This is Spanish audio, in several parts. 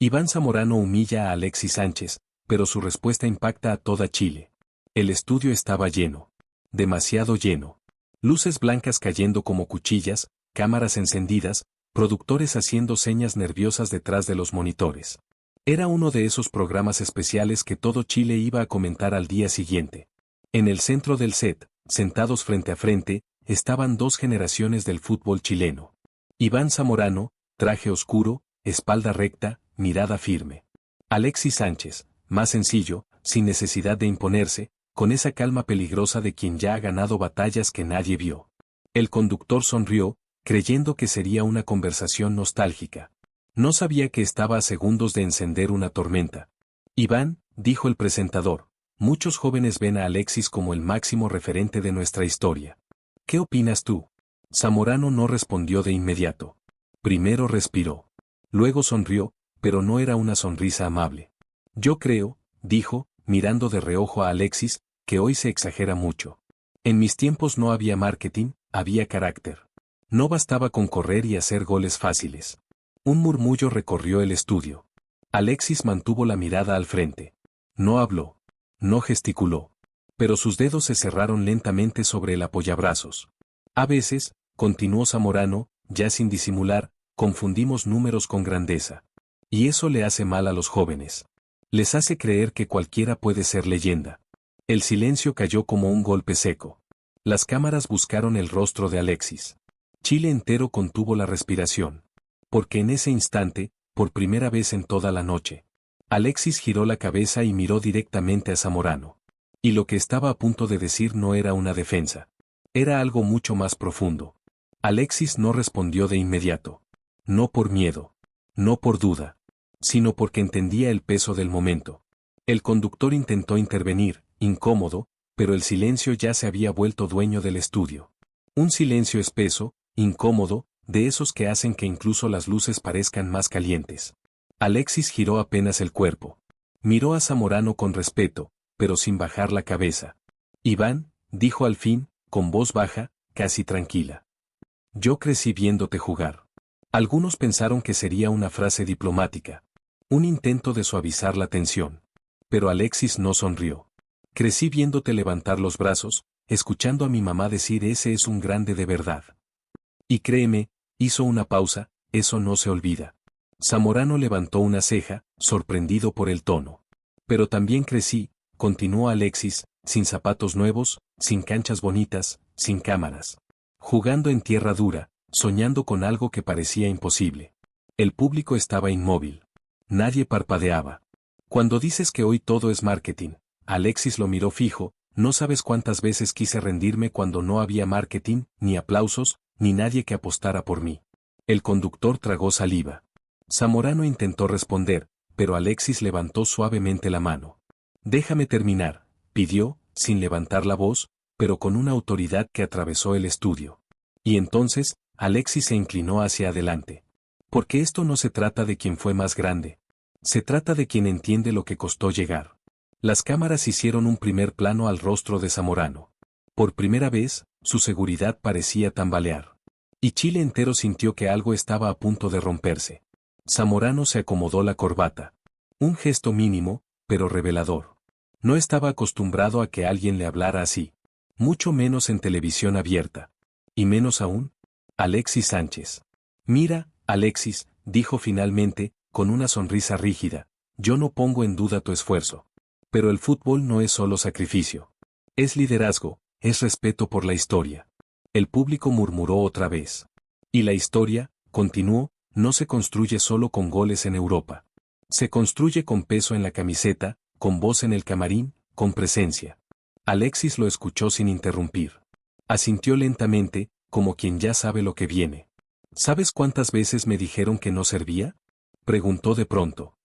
Iván Zamorano humilla a Alexis Sánchez, pero su respuesta impacta a toda Chile. El estudio estaba lleno. Demasiado lleno. Luces blancas cayendo como cuchillas, cámaras encendidas, productores haciendo señas nerviosas detrás de los monitores. Era uno de esos programas especiales que todo Chile iba a comentar al día siguiente. En el centro del set, sentados frente a frente, estaban dos generaciones del fútbol chileno. Iván Zamorano, traje oscuro, espalda recta, mirada firme. Alexis Sánchez, más sencillo, sin necesidad de imponerse, con esa calma peligrosa de quien ya ha ganado batallas que nadie vio. El conductor sonrió, creyendo que sería una conversación nostálgica. No sabía que estaba a segundos de encender una tormenta. Iván, dijo el presentador, muchos jóvenes ven a Alexis como el máximo referente de nuestra historia. ¿Qué opinas tú? Zamorano no respondió de inmediato. Primero respiró. Luego sonrió, pero no era una sonrisa amable. Yo creo, dijo, mirando de reojo a Alexis, que hoy se exagera mucho. En mis tiempos no había marketing, había carácter. No bastaba con correr y hacer goles fáciles. Un murmullo recorrió el estudio. Alexis mantuvo la mirada al frente. No habló. No gesticuló. Pero sus dedos se cerraron lentamente sobre el apoyabrazos. A veces, continuó Zamorano, ya sin disimular, confundimos números con grandeza. Y eso le hace mal a los jóvenes. Les hace creer que cualquiera puede ser leyenda. El silencio cayó como un golpe seco. Las cámaras buscaron el rostro de Alexis. Chile entero contuvo la respiración. Porque en ese instante, por primera vez en toda la noche, Alexis giró la cabeza y miró directamente a Zamorano. Y lo que estaba a punto de decir no era una defensa. Era algo mucho más profundo. Alexis no respondió de inmediato. No por miedo. No por duda. Sino porque entendía el peso del momento. El conductor intentó intervenir, incómodo, pero el silencio ya se había vuelto dueño del estudio. Un silencio espeso, incómodo, de esos que hacen que incluso las luces parezcan más calientes. Alexis giró apenas el cuerpo. Miró a Zamorano con respeto, pero sin bajar la cabeza. Iván, dijo al fin, con voz baja, casi tranquila. Yo crecí viéndote jugar. Algunos pensaron que sería una frase diplomática. Un intento de suavizar la tensión. Pero Alexis no sonrió. Crecí viéndote levantar los brazos, escuchando a mi mamá decir ese es un grande de verdad. Y créeme, hizo una pausa, eso no se olvida. Zamorano levantó una ceja, sorprendido por el tono. Pero también crecí, continuó Alexis, sin zapatos nuevos, sin canchas bonitas, sin cámaras. Jugando en tierra dura, soñando con algo que parecía imposible. El público estaba inmóvil. Nadie parpadeaba. Cuando dices que hoy todo es marketing, Alexis lo miró fijo, no sabes cuántas veces quise rendirme cuando no había marketing, ni aplausos, ni nadie que apostara por mí. El conductor tragó saliva. Zamorano intentó responder, pero Alexis levantó suavemente la mano. Déjame terminar, pidió, sin levantar la voz, pero con una autoridad que atravesó el estudio. Y entonces, Alexis se inclinó hacia adelante. Porque esto no se trata de quien fue más grande. Se trata de quien entiende lo que costó llegar. Las cámaras hicieron un primer plano al rostro de Zamorano. Por primera vez, su seguridad parecía tambalear. Y Chile entero sintió que algo estaba a punto de romperse. Zamorano se acomodó la corbata. Un gesto mínimo, pero revelador. No estaba acostumbrado a que alguien le hablara así. Mucho menos en televisión abierta. Y menos aún, Alexis Sánchez. Mira, Alexis, dijo finalmente, con una sonrisa rígida, yo no pongo en duda tu esfuerzo. Pero el fútbol no es solo sacrificio. Es liderazgo, es respeto por la historia. El público murmuró otra vez. Y la historia, continuó, no se construye solo con goles en Europa. Se construye con peso en la camiseta, con voz en el camarín, con presencia. Alexis lo escuchó sin interrumpir. Asintió lentamente, como quien ya sabe lo que viene. ¿Sabes cuántas veces me dijeron que no servía? Preguntó de pronto.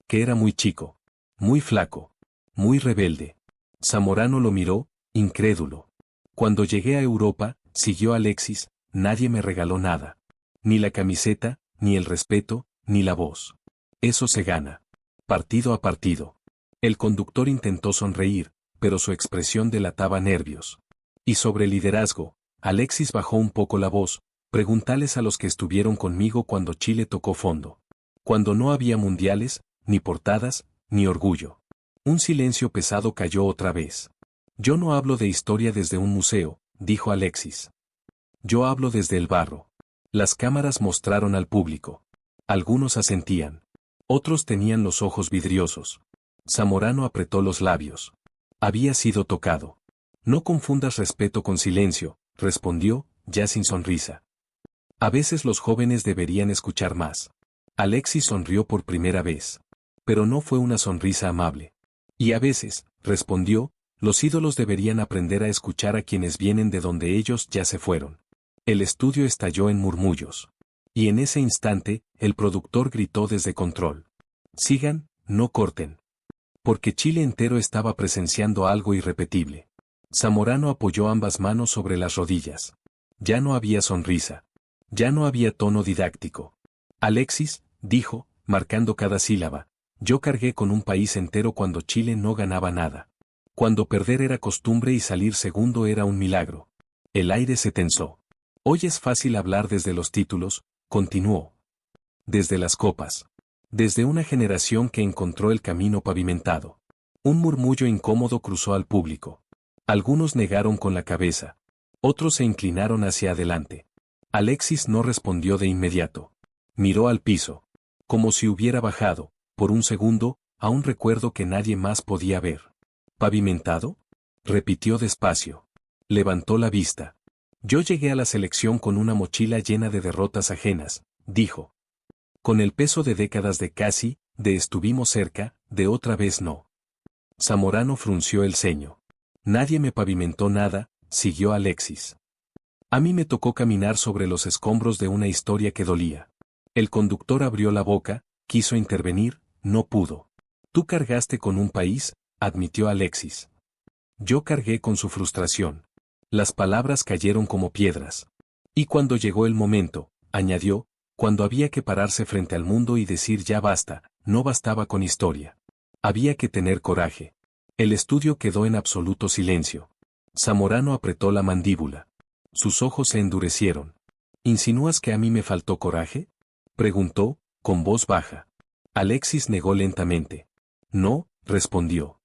Que era muy chico. Muy flaco. Muy rebelde. Zamorano lo miró, incrédulo. Cuando llegué a Europa, siguió Alexis, nadie me regaló nada. Ni la camiseta, ni el respeto, ni la voz. Eso se gana. Partido a partido. El conductor intentó sonreír, pero su expresión delataba nervios. Y sobre liderazgo, Alexis bajó un poco la voz, preguntales a los que estuvieron conmigo cuando Chile tocó fondo. Cuando no había mundiales, ni portadas, ni orgullo. Un silencio pesado cayó otra vez. Yo no hablo de historia desde un museo, dijo Alexis. Yo hablo desde el barro. Las cámaras mostraron al público. Algunos asentían. Otros tenían los ojos vidriosos. Zamorano apretó los labios. Había sido tocado. No confundas respeto con silencio, respondió, ya sin sonrisa. A veces los jóvenes deberían escuchar más. Alexis sonrió por primera vez. Pero no fue una sonrisa amable. Y a veces, respondió, los ídolos deberían aprender a escuchar a quienes vienen de donde ellos ya se fueron. El estudio estalló en murmullos. Y en ese instante, el productor gritó desde control. Sigan, no corten. Porque Chile entero estaba presenciando algo irrepetible. Zamorano apoyó ambas manos sobre las rodillas. Ya no había sonrisa. Ya no había tono didáctico. Alexis, dijo, marcando cada sílaba, yo cargué con un país entero cuando Chile no ganaba nada. Cuando perder era costumbre y salir segundo era un milagro. El aire se tensó. Hoy es fácil hablar desde los títulos, continuó. Desde las copas. Desde una generación que encontró el camino pavimentado. Un murmullo incómodo cruzó al público. Algunos negaron con la cabeza. Otros se inclinaron hacia adelante. Alexis no respondió de inmediato. Miró al piso. Como si hubiera bajado, por un segundo, a un recuerdo que nadie más podía ver. ¿Pavimentado? Repitió despacio. Levantó la vista. Yo llegué a la selección con una mochila llena de derrotas ajenas, dijo. Con el peso de décadas de casi, de estuvimos cerca, de otra vez no. Zamorano frunció el ceño. Nadie me pavimentó nada, siguió Alexis. A mí me tocó caminar sobre los escombros de una historia que dolía. El conductor abrió la boca, quiso intervenir, no pudo. Tú cargaste con un país, admitió Alexis. Yo cargué con su frustración. Las palabras cayeron como piedras. Y cuando llegó el momento, añadió, cuando había que pararse frente al mundo y decir ya basta, no bastaba con historia. Había que tener coraje. El estudio quedó en absoluto silencio. Zamorano apretó la mandíbula. Sus ojos se endurecieron. ¿Insinúas que a mí me faltó coraje? Preguntó, con voz baja. Alexis negó lentamente. No, respondió.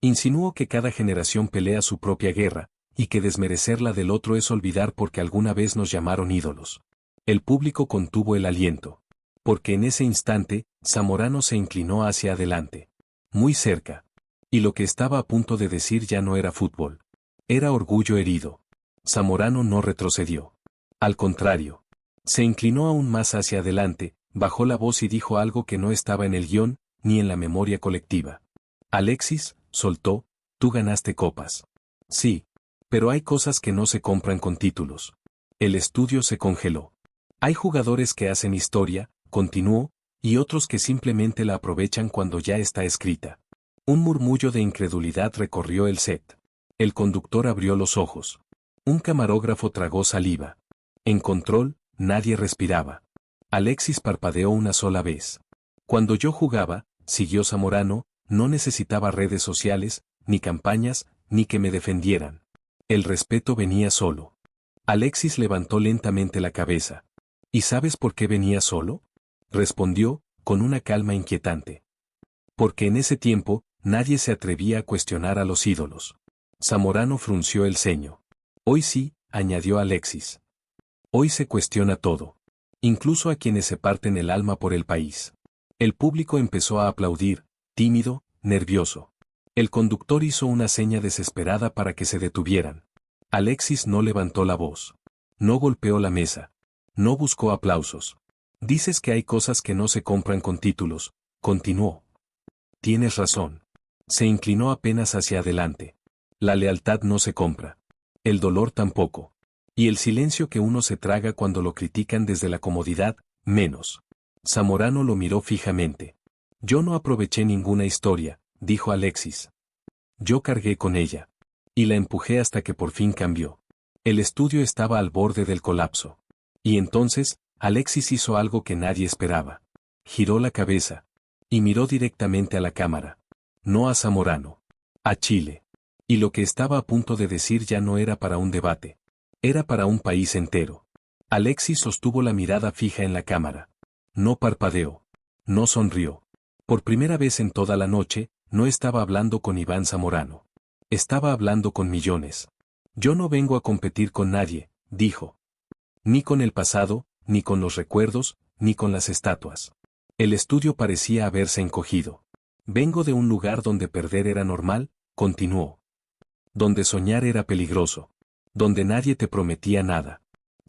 Insinúo que cada generación pelea su propia guerra, y que desmerecer la del otro es olvidar porque alguna vez nos llamaron ídolos. El público contuvo el aliento. Porque en ese instante, Zamorano se inclinó hacia adelante. Muy cerca. Y lo que estaba a punto de decir ya no era fútbol. Era orgullo herido. Zamorano no retrocedió. Al contrario. Se inclinó aún más hacia adelante, bajó la voz y dijo algo que no estaba en el guión, ni en la memoria colectiva. Alexis, soltó, tú ganaste copas. Sí. Pero hay cosas que no se compran con títulos. El estudio se congeló. Hay jugadores que hacen historia, continuó, y otros que simplemente la aprovechan cuando ya está escrita. Un murmullo de incredulidad recorrió el set. El conductor abrió los ojos. Un camarógrafo tragó saliva. En control, nadie respiraba. Alexis parpadeó una sola vez. Cuando yo jugaba, siguió Zamorano, no necesitaba redes sociales, ni campañas, ni que me defendieran. El respeto venía solo. Alexis levantó lentamente la cabeza. ¿Y sabes por qué venía solo? Respondió, con una calma inquietante. Porque en ese tiempo, nadie se atrevía a cuestionar a los ídolos. Zamorano frunció el ceño. Hoy sí, añadió Alexis. Hoy se cuestiona todo. Incluso a quienes se parten el alma por el país. El público empezó a aplaudir, tímido, nervioso. El conductor hizo una seña desesperada para que se detuvieran. Alexis no levantó la voz. No golpeó la mesa. No buscó aplausos. Dices que hay cosas que no se compran con títulos, continuó. Tienes razón. Se inclinó apenas hacia adelante. La lealtad no se compra. El dolor tampoco. Y el silencio que uno se traga cuando lo critican desde la comodidad, menos. Zamorano lo miró fijamente. Yo no aproveché ninguna historia, dijo Alexis. Yo cargué con ella. Y la empujé hasta que por fin cambió. El estudio estaba al borde del colapso. Y entonces, Alexis hizo algo que nadie esperaba. Giró la cabeza. Y miró directamente a la cámara. No a Zamorano. A Chile. Y lo que estaba a punto de decir ya no era para un debate. Era para un país entero. Alexis sostuvo la mirada fija en la cámara. No parpadeó. No sonrió. Por primera vez en toda la noche, no estaba hablando con Iván Zamorano. Estaba hablando con millones. Yo no vengo a competir con nadie, dijo. Ni con el pasado, ni con los recuerdos, ni con las estatuas. El estudio parecía haberse encogido. Vengo de un lugar donde perder era normal, continuó. Donde soñar era peligroso. Donde nadie te prometía nada.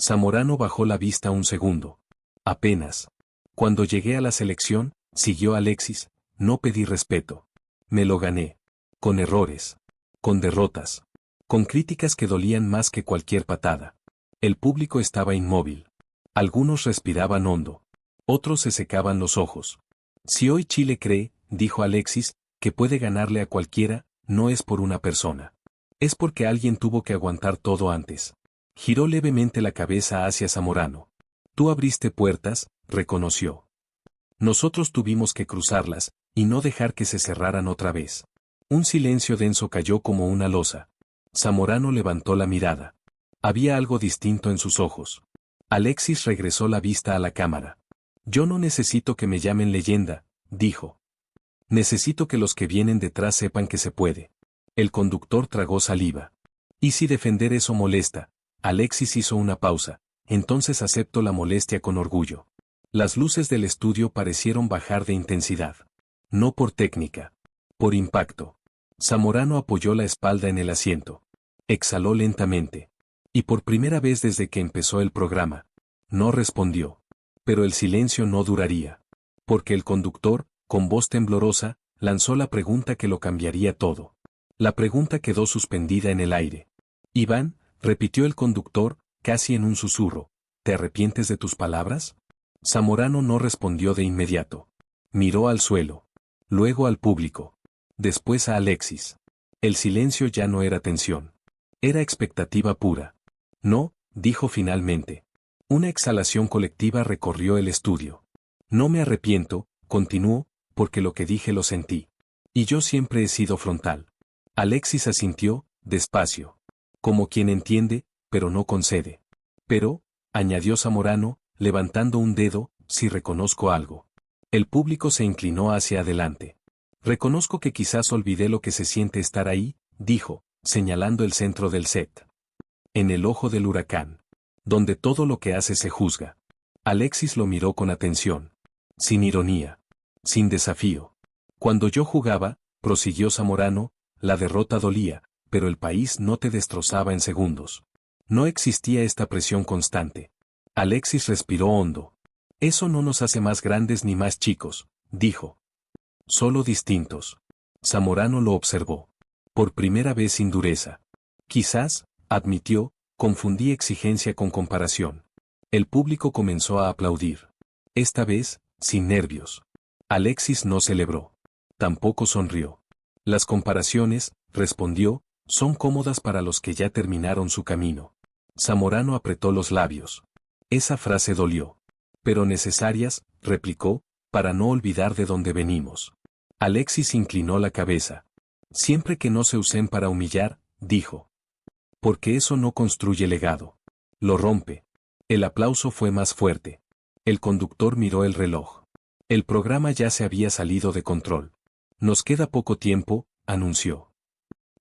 Zamorano bajó la vista un segundo. Apenas. Cuando llegué a la selección, siguió Alexis, no pedí respeto. Me lo gané. Con errores. Con derrotas. Con críticas que dolían más que cualquier patada. El público estaba inmóvil. Algunos respiraban hondo. Otros se secaban los ojos. Si hoy Chile cree, dijo Alexis, que puede ganarle a cualquiera, no es por una persona. Es porque alguien tuvo que aguantar todo antes. Giró levemente la cabeza hacia Zamorano. Tú abriste puertas, reconoció. Nosotros tuvimos que cruzarlas, y no dejar que se cerraran otra vez. Un silencio denso cayó como una losa. Zamorano levantó la mirada. Había algo distinto en sus ojos. Alexis regresó la vista a la cámara. Yo no necesito que me llamen leyenda, dijo. Necesito que los que vienen detrás sepan que se puede. El conductor tragó saliva. ¿Y si defender eso molesta? Alexis hizo una pausa. Entonces acepto la molestia con orgullo. Las luces del estudio parecieron bajar de intensidad. No por técnica. Por impacto. Zamorano apoyó la espalda en el asiento. Exhaló lentamente. Y por primera vez desde que empezó el programa. No respondió. Pero el silencio no duraría. Porque el conductor, con voz temblorosa, lanzó la pregunta que lo cambiaría todo. La pregunta quedó suspendida en el aire. Iván, repitió el conductor, casi en un susurro, ¿te arrepientes de tus palabras? Zamorano no respondió de inmediato. Miró al suelo. Luego al público. Después a Alexis. El silencio ya no era tensión. Era expectativa pura. No, dijo finalmente. Una exhalación colectiva recorrió el estudio. No me arrepiento, continuó, porque lo que dije lo sentí. Y yo siempre he sido frontal. Alexis asintió, despacio. Como quien entiende, pero no concede. Pero, añadió Zamorano, levantando un dedo, si reconozco algo. El público se inclinó hacia adelante. Reconozco que quizás olvidé lo que se siente estar ahí, dijo, señalando el centro del set. En el ojo del huracán. Donde todo lo que hace se juzga. Alexis lo miró con atención. Sin ironía. Sin desafío. Cuando yo jugaba, prosiguió Zamorano, la derrota dolía, pero el país no te destrozaba en segundos. No existía esta presión constante. Alexis respiró hondo. Eso no nos hace más grandes ni más chicos, dijo. Solo distintos. Zamorano lo observó. Por primera vez sin dureza. Quizás, admitió, confundí exigencia con comparación. El público comenzó a aplaudir. Esta vez, sin nervios. Alexis no celebró. Tampoco sonrió. Las comparaciones, respondió, son cómodas para los que ya terminaron su camino. Zamorano apretó los labios. Esa frase dolió. Pero necesarias, replicó, para no olvidar de dónde venimos. Alexis inclinó la cabeza. Siempre que no se usen para humillar, dijo. Porque eso no construye legado. Lo rompe. El aplauso fue más fuerte. El conductor miró el reloj. El programa ya se había salido de control. Nos queda poco tiempo, anunció.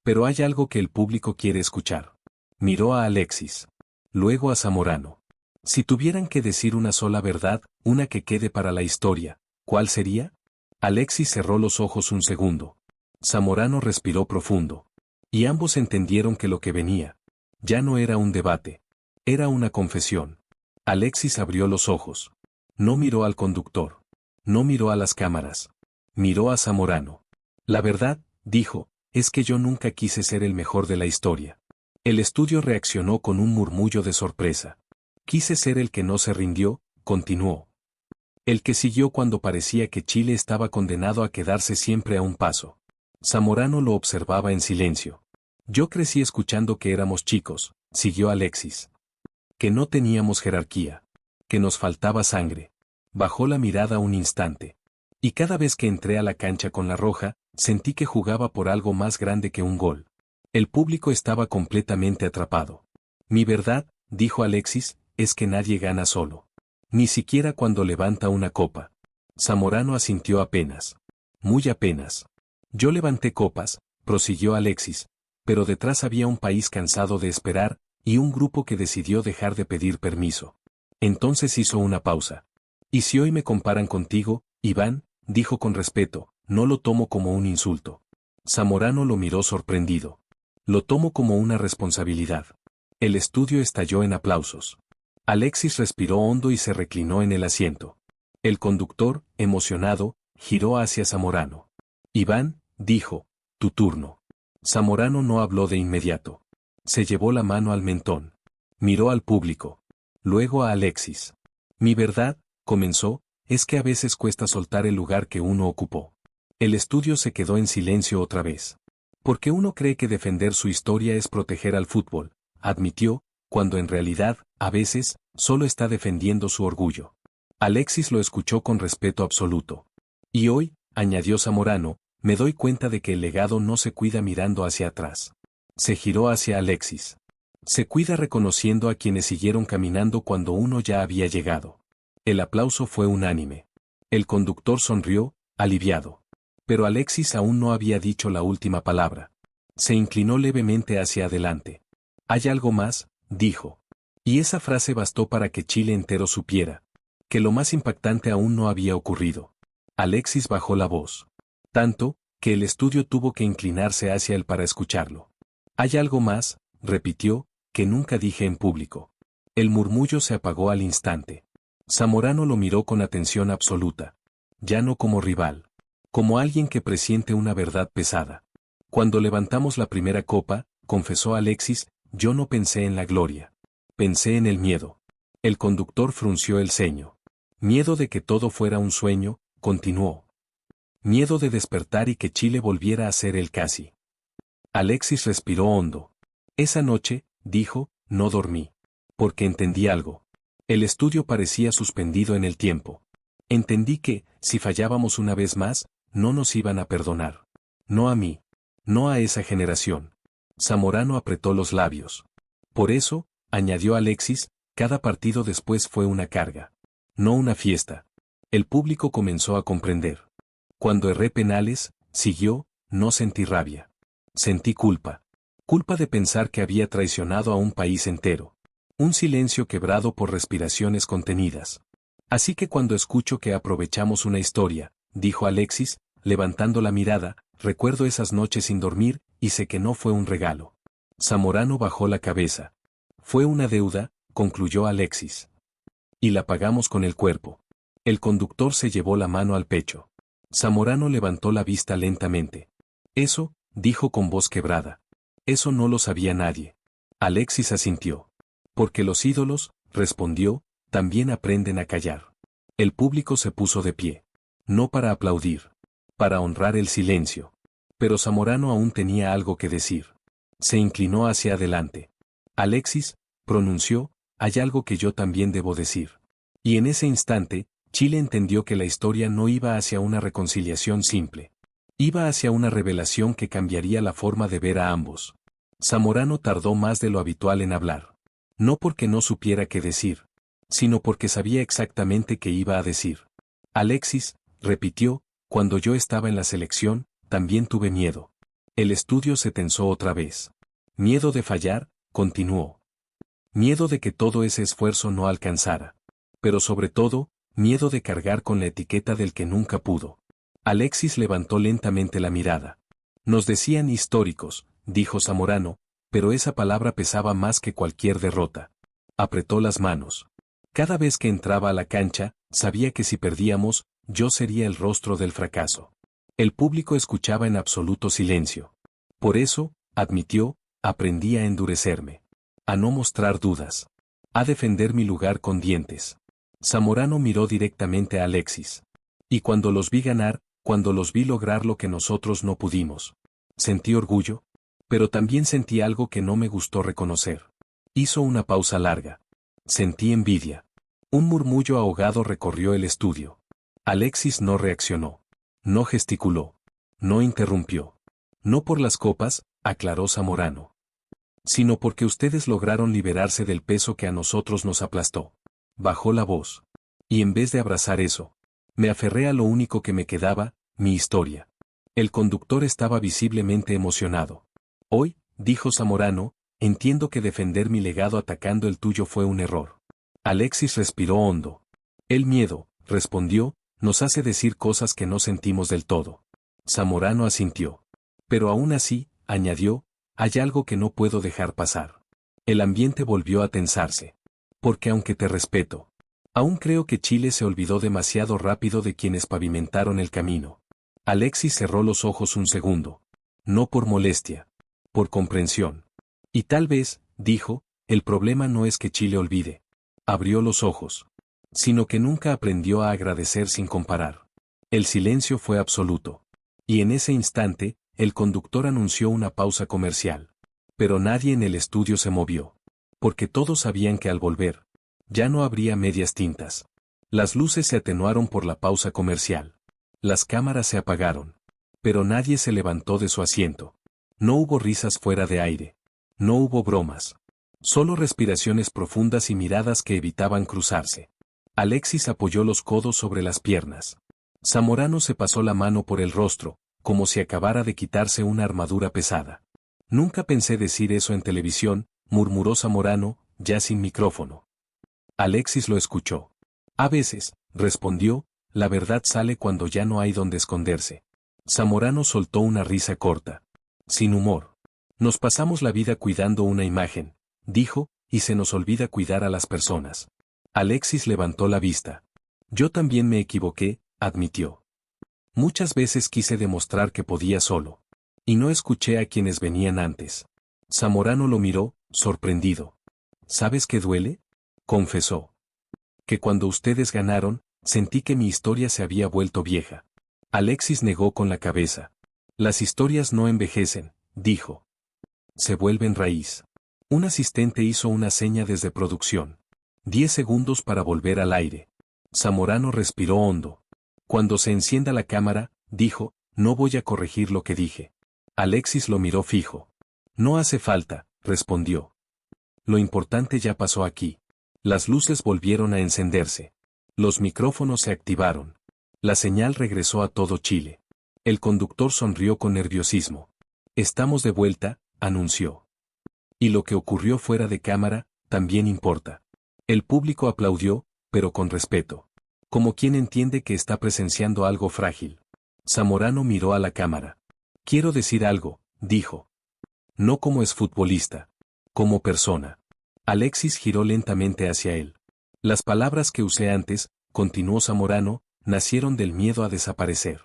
Pero hay algo que el público quiere escuchar. Miró a Alexis. Luego a Zamorano. Si tuvieran que decir una sola verdad, una que quede para la historia, ¿cuál sería? Alexis cerró los ojos un segundo. Zamorano respiró profundo. Y ambos entendieron que lo que venía ya no era un debate. Era una confesión. Alexis abrió los ojos. No miró al conductor. No miró a las cámaras. Miró a Zamorano. La verdad, dijo, es que yo nunca quise ser el mejor de la historia. El estudio reaccionó con un murmullo de sorpresa. Quise ser el que no se rindió, continuó. El que siguió cuando parecía que Chile estaba condenado a quedarse siempre a un paso. Zamorano lo observaba en silencio. Yo crecí escuchando que éramos chicos, siguió Alexis. Que no teníamos jerarquía. Que nos faltaba sangre. Bajó la mirada un instante. Y cada vez que entré a la cancha con la roja, sentí que jugaba por algo más grande que un gol. El público estaba completamente atrapado. Mi verdad, dijo Alexis, es que nadie gana solo. Ni siquiera cuando levanta una copa. Zamorano asintió apenas. Muy apenas. Yo levanté copas, prosiguió Alexis, pero detrás había un país cansado de esperar, y un grupo que decidió dejar de pedir permiso. Entonces hizo una pausa. ¿Y si hoy me comparan contigo, Iván? Dijo con respeto, no lo tomo como un insulto. Zamorano lo miró sorprendido. Lo tomo como una responsabilidad. El estudio estalló en aplausos. Alexis respiró hondo y se reclinó en el asiento. El conductor, emocionado, giró hacia Zamorano. Iván, dijo, tu turno. Zamorano no habló de inmediato. Se llevó la mano al mentón. Miró al público. Luego a Alexis. Mi verdad, comenzó, es que a veces cuesta soltar el lugar que uno ocupó. El estudio se quedó en silencio otra vez. Porque uno cree que defender su historia es proteger al fútbol, admitió, cuando en realidad, a veces, solo está defendiendo su orgullo. Alexis lo escuchó con respeto absoluto. Y hoy, añadió Zamorano, me doy cuenta de que el legado no se cuida mirando hacia atrás. Se giró hacia Alexis. Se cuida reconociendo a quienes siguieron caminando cuando uno ya había llegado. El aplauso fue unánime. El conductor sonrió, aliviado. Pero Alexis aún no había dicho la última palabra. Se inclinó levemente hacia adelante. ¿Hay algo más?, dijo. Y esa frase bastó para que Chile entero supiera que lo más impactante aún no había ocurrido. Alexis bajó la voz. Tanto, que el estudio tuvo que inclinarse hacia él para escucharlo. ¿Hay algo más?, repitió, que nunca dije en público. El murmullo se apagó al instante. Zamorano lo miró con atención absoluta. Ya no como rival. Como alguien que presiente una verdad pesada. Cuando levantamos la primera copa, confesó Alexis, yo no pensé en la gloria. Pensé en el miedo. El conductor frunció el ceño. Miedo de que todo fuera un sueño, continuó. Miedo de despertar y que Chile volviera a ser el casi. Alexis respiró hondo. Esa noche, dijo, no dormí. Porque entendí algo. El estudio parecía suspendido en el tiempo. Entendí que, si fallábamos una vez más, no nos iban a perdonar. No a mí. No a esa generación. Zamorano apretó los labios. Por eso, añadió Alexis, cada partido después fue una carga. No una fiesta. El público comenzó a comprender. Cuando erré penales, siguió, no sentí rabia. Sentí culpa. Culpa de pensar que había traicionado a un país entero. Un silencio quebrado por respiraciones contenidas. Así que cuando escucho que aprovechamos una historia, dijo Alexis, levantando la mirada, recuerdo esas noches sin dormir, y sé que no fue un regalo. Zamorano bajó la cabeza. Fue una deuda, concluyó Alexis. Y la pagamos con el cuerpo. El conductor se llevó la mano al pecho. Zamorano levantó la vista lentamente. Eso, dijo con voz quebrada. Eso no lo sabía nadie. Alexis asintió. Porque los ídolos, respondió, también aprenden a callar. El público se puso de pie. No para aplaudir. Para honrar el silencio. Pero Zamorano aún tenía algo que decir. Se inclinó hacia adelante. Alexis, pronunció, hay algo que yo también debo decir. Y en ese instante, Chile entendió que la historia no iba hacia una reconciliación simple. Iba hacia una revelación que cambiaría la forma de ver a ambos. Zamorano tardó más de lo habitual en hablar. No porque no supiera qué decir, sino porque sabía exactamente qué iba a decir. Alexis, repitió, cuando yo estaba en la selección, también tuve miedo. El estudio se tensó otra vez. Miedo de fallar, continuó. Miedo de que todo ese esfuerzo no alcanzara. Pero sobre todo, miedo de cargar con la etiqueta del que nunca pudo. Alexis levantó lentamente la mirada. Nos decían históricos, dijo Zamorano, pero esa palabra pesaba más que cualquier derrota. Apretó las manos. Cada vez que entraba a la cancha, sabía que si perdíamos, yo sería el rostro del fracaso. El público escuchaba en absoluto silencio. Por eso, admitió, aprendí a endurecerme. A no mostrar dudas. A defender mi lugar con dientes. Zamorano miró directamente a Alexis. Y cuando los vi ganar, cuando los vi lograr lo que nosotros no pudimos. Sentí orgullo, pero también sentí algo que no me gustó reconocer. Hizo una pausa larga. Sentí envidia. Un murmullo ahogado recorrió el estudio. Alexis no reaccionó. No gesticuló. No interrumpió. No por las copas, aclaró Zamorano. Sino porque ustedes lograron liberarse del peso que a nosotros nos aplastó. Bajó la voz. Y en vez de abrazar eso, Me aferré a lo único que me quedaba, mi historia. El conductor estaba visiblemente emocionado. Hoy, dijo Zamorano, entiendo que defender mi legado atacando el tuyo fue un error. Alexis respiró hondo. El miedo, respondió, nos hace decir cosas que no sentimos del todo. Zamorano asintió. Pero aún así, añadió, hay algo que no puedo dejar pasar. El ambiente volvió a tensarse. Porque aunque te respeto, aún creo que Chile se olvidó demasiado rápido de quienes pavimentaron el camino. Alexis cerró los ojos un segundo. No por molestia. Por comprensión. Y tal vez, dijo, el problema no es que Chile olvide. Abrió los ojos. Sino que nunca aprendió a agradecer sin comparar. El silencio fue absoluto. Y en ese instante, el conductor anunció una pausa comercial. Pero nadie en el estudio se movió. Porque todos sabían que al volver, ya no habría medias tintas. Las luces se atenuaron por la pausa comercial. Las cámaras se apagaron. Pero nadie se levantó de su asiento. No hubo risas fuera de aire. No hubo bromas. Solo respiraciones profundas y miradas que evitaban cruzarse. Alexis apoyó los codos sobre las piernas. Zamorano se pasó la mano por el rostro, como si acabara de quitarse una armadura pesada. Nunca pensé decir eso en televisión, murmuró Zamorano, ya sin micrófono. Alexis lo escuchó. A veces, respondió, la verdad sale cuando ya no hay donde esconderse. Zamorano soltó una risa corta. Sin humor. Nos pasamos la vida cuidando una imagen, dijo, y se nos olvida cuidar a las personas. Alexis levantó la vista. Yo también me equivoqué, admitió. Muchas veces quise demostrar que podía solo. Y no escuché a quienes venían antes. Zamorano lo miró, sorprendido. ¿Sabes qué duele? Confesó. Que cuando ustedes ganaron, sentí que mi historia se había vuelto vieja. Alexis negó con la cabeza. Las historias no envejecen, dijo. Se vuelven raíz. Un asistente hizo una seña desde producción. 10 segundos para volver al aire. Zamorano respiró hondo. Cuando se encienda la cámara, dijo, no voy a corregir lo que dije. Alexis lo miró fijo. No hace falta, respondió. Lo importante ya pasó aquí. Las luces volvieron a encenderse. Los micrófonos se activaron. La señal regresó a todo Chile. El conductor sonrió con nerviosismo. Estamos de vuelta, anunció. Y lo que ocurrió fuera de cámara, también importa. El público aplaudió, pero con respeto. Como quien entiende que está presenciando algo frágil. Zamorano miró a la cámara. Quiero decir algo, dijo. No como exfutbolista. Como persona. Alexis giró lentamente hacia él. Las palabras que usé antes, continuó Zamorano, nacieron del miedo a desaparecer.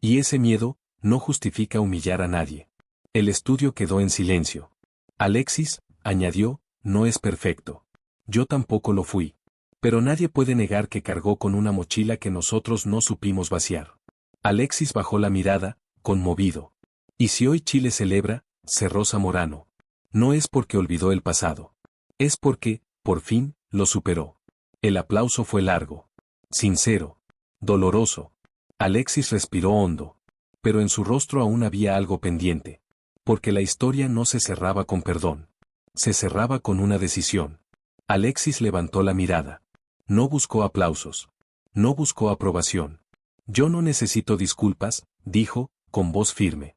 Y ese miedo, no justifica humillar a nadie. El estudio quedó en silencio. Alexis, añadió, no es perfecto. Yo tampoco lo fui. Pero nadie puede negar que cargó con una mochila que nosotros no supimos vaciar. Alexis bajó la mirada, conmovido. Y si hoy Chile celebra, cerró Zamorano. No es porque olvidó el pasado. Es porque, por fin, lo superó. El aplauso fue largo. Sincero. Doloroso. Alexis respiró hondo. Pero en su rostro aún había algo pendiente. Porque la historia no se cerraba con perdón. Se cerraba con una decisión. Alexis levantó la mirada. No buscó aplausos. No buscó aprobación. Yo no necesito disculpas, dijo, con voz firme.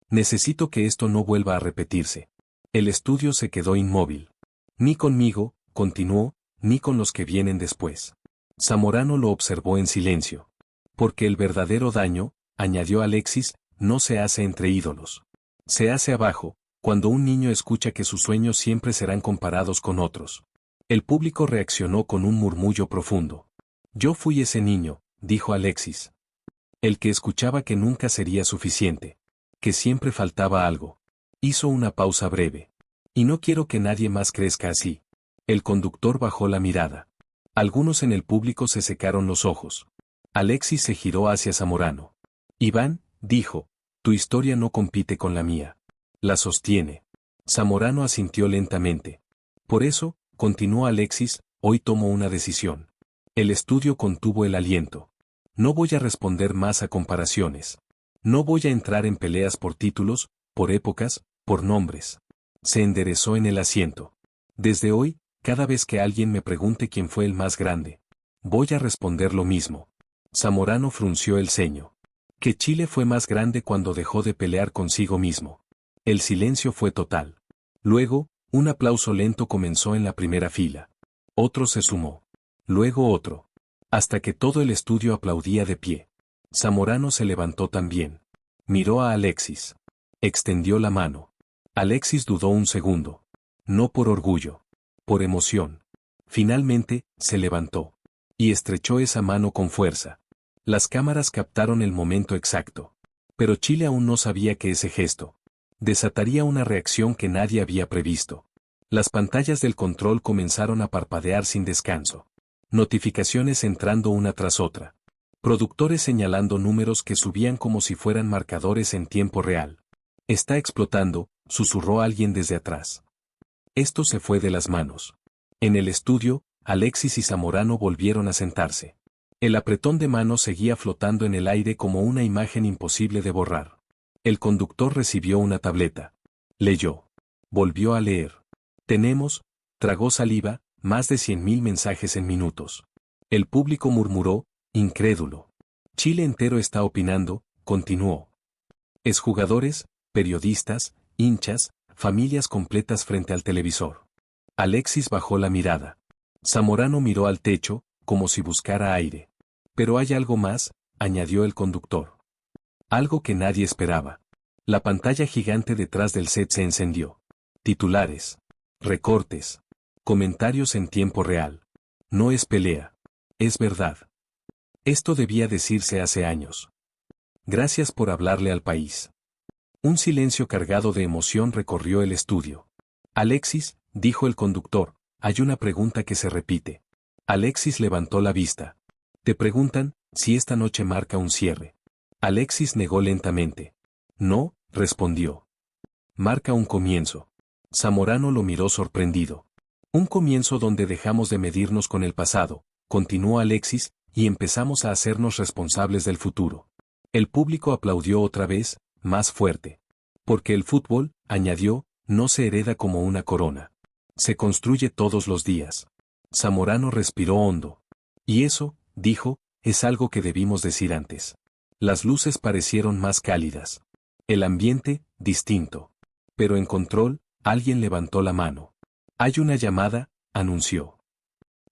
Necesito que esto no vuelva a repetirse. El estudio se quedó inmóvil. Ni conmigo, continuó, ni con los que vienen después. Zamorano lo observó en silencio. Porque el verdadero daño, añadió Alexis, no se hace entre ídolos. Se hace abajo, cuando un niño escucha que sus sueños siempre serán comparados con otros. El público reaccionó con un murmullo profundo. Yo fui ese niño, dijo Alexis. El que escuchaba que nunca sería suficiente. Que siempre faltaba algo. Hizo una pausa breve. Y no quiero que nadie más crezca así. El conductor bajó la mirada. Algunos en el público se secaron los ojos. Alexis se giró hacia Zamorano. Iván, dijo, tu historia no compite con la mía. La sostiene. Zamorano asintió lentamente. Por eso, continuó Alexis, hoy tomo una decisión. El estudio contuvo el aliento. No voy a responder más a comparaciones. No voy a entrar en peleas por títulos, por épocas, por nombres. Se enderezó en el asiento. Desde hoy, cada vez que alguien me pregunte quién fue el más grande, voy a responder lo mismo. Zamorano frunció el ceño. Que Chile fue más grande cuando dejó de pelear consigo mismo. El silencio fue total. Luego, un aplauso lento comenzó en la primera fila. Otro se sumó. Luego otro. Hasta que todo el estudio aplaudía de pie. Zamorano se levantó también. Miró a Alexis. Extendió la mano. Alexis dudó un segundo. No por orgullo. Por emoción. Finalmente, se levantó. Y estrechó esa mano con fuerza. Las cámaras captaron el momento exacto. Pero Chile aún no sabía que ese gesto desataría una reacción que nadie había previsto. Las pantallas del control comenzaron a parpadear sin descanso. Notificaciones entrando una tras otra. Productores señalando números que subían como si fueran marcadores en tiempo real. Está explotando, susurró alguien desde atrás. Esto se fue de las manos. En el estudio, Alexis y Zamorano volvieron a sentarse. El apretón de manos seguía flotando en el aire como una imagen imposible de borrar. El conductor recibió una tableta. Leyó. Volvió a leer. Tenemos, tragó saliva, más de 100.000 mensajes en minutos. El público murmuró, incrédulo. Chile entero está opinando, continuó. Exjugadores, periodistas, hinchas, familias completas frente al televisor. Alexis bajó la mirada. Zamorano miró al techo, como si buscara aire. Pero hay algo más, añadió el conductor. Algo que nadie esperaba. La pantalla gigante detrás del set se encendió. Titulares. Recortes. Comentarios en tiempo real. No es pelea. Es verdad. Esto debía decirse hace años. Gracias por hablarle al país. Un silencio cargado de emoción recorrió el estudio. Alexis, dijo el conductor, hay una pregunta que se repite. Alexis levantó la vista. Te preguntan, si esta noche marca un cierre. Alexis negó lentamente. No, respondió. Marca un comienzo. Zamorano lo miró sorprendido. Un comienzo donde dejamos de medirnos con el pasado, continuó Alexis, y empezamos a hacernos responsables del futuro. El público aplaudió otra vez, más fuerte. Porque el fútbol, añadió, no se hereda como una corona. Se construye todos los días. Zamorano respiró hondo. Y eso, dijo, es algo que debimos decir antes. Las luces parecieron más cálidas. El ambiente, distinto. Pero en control, alguien levantó la mano. Hay una llamada, anunció.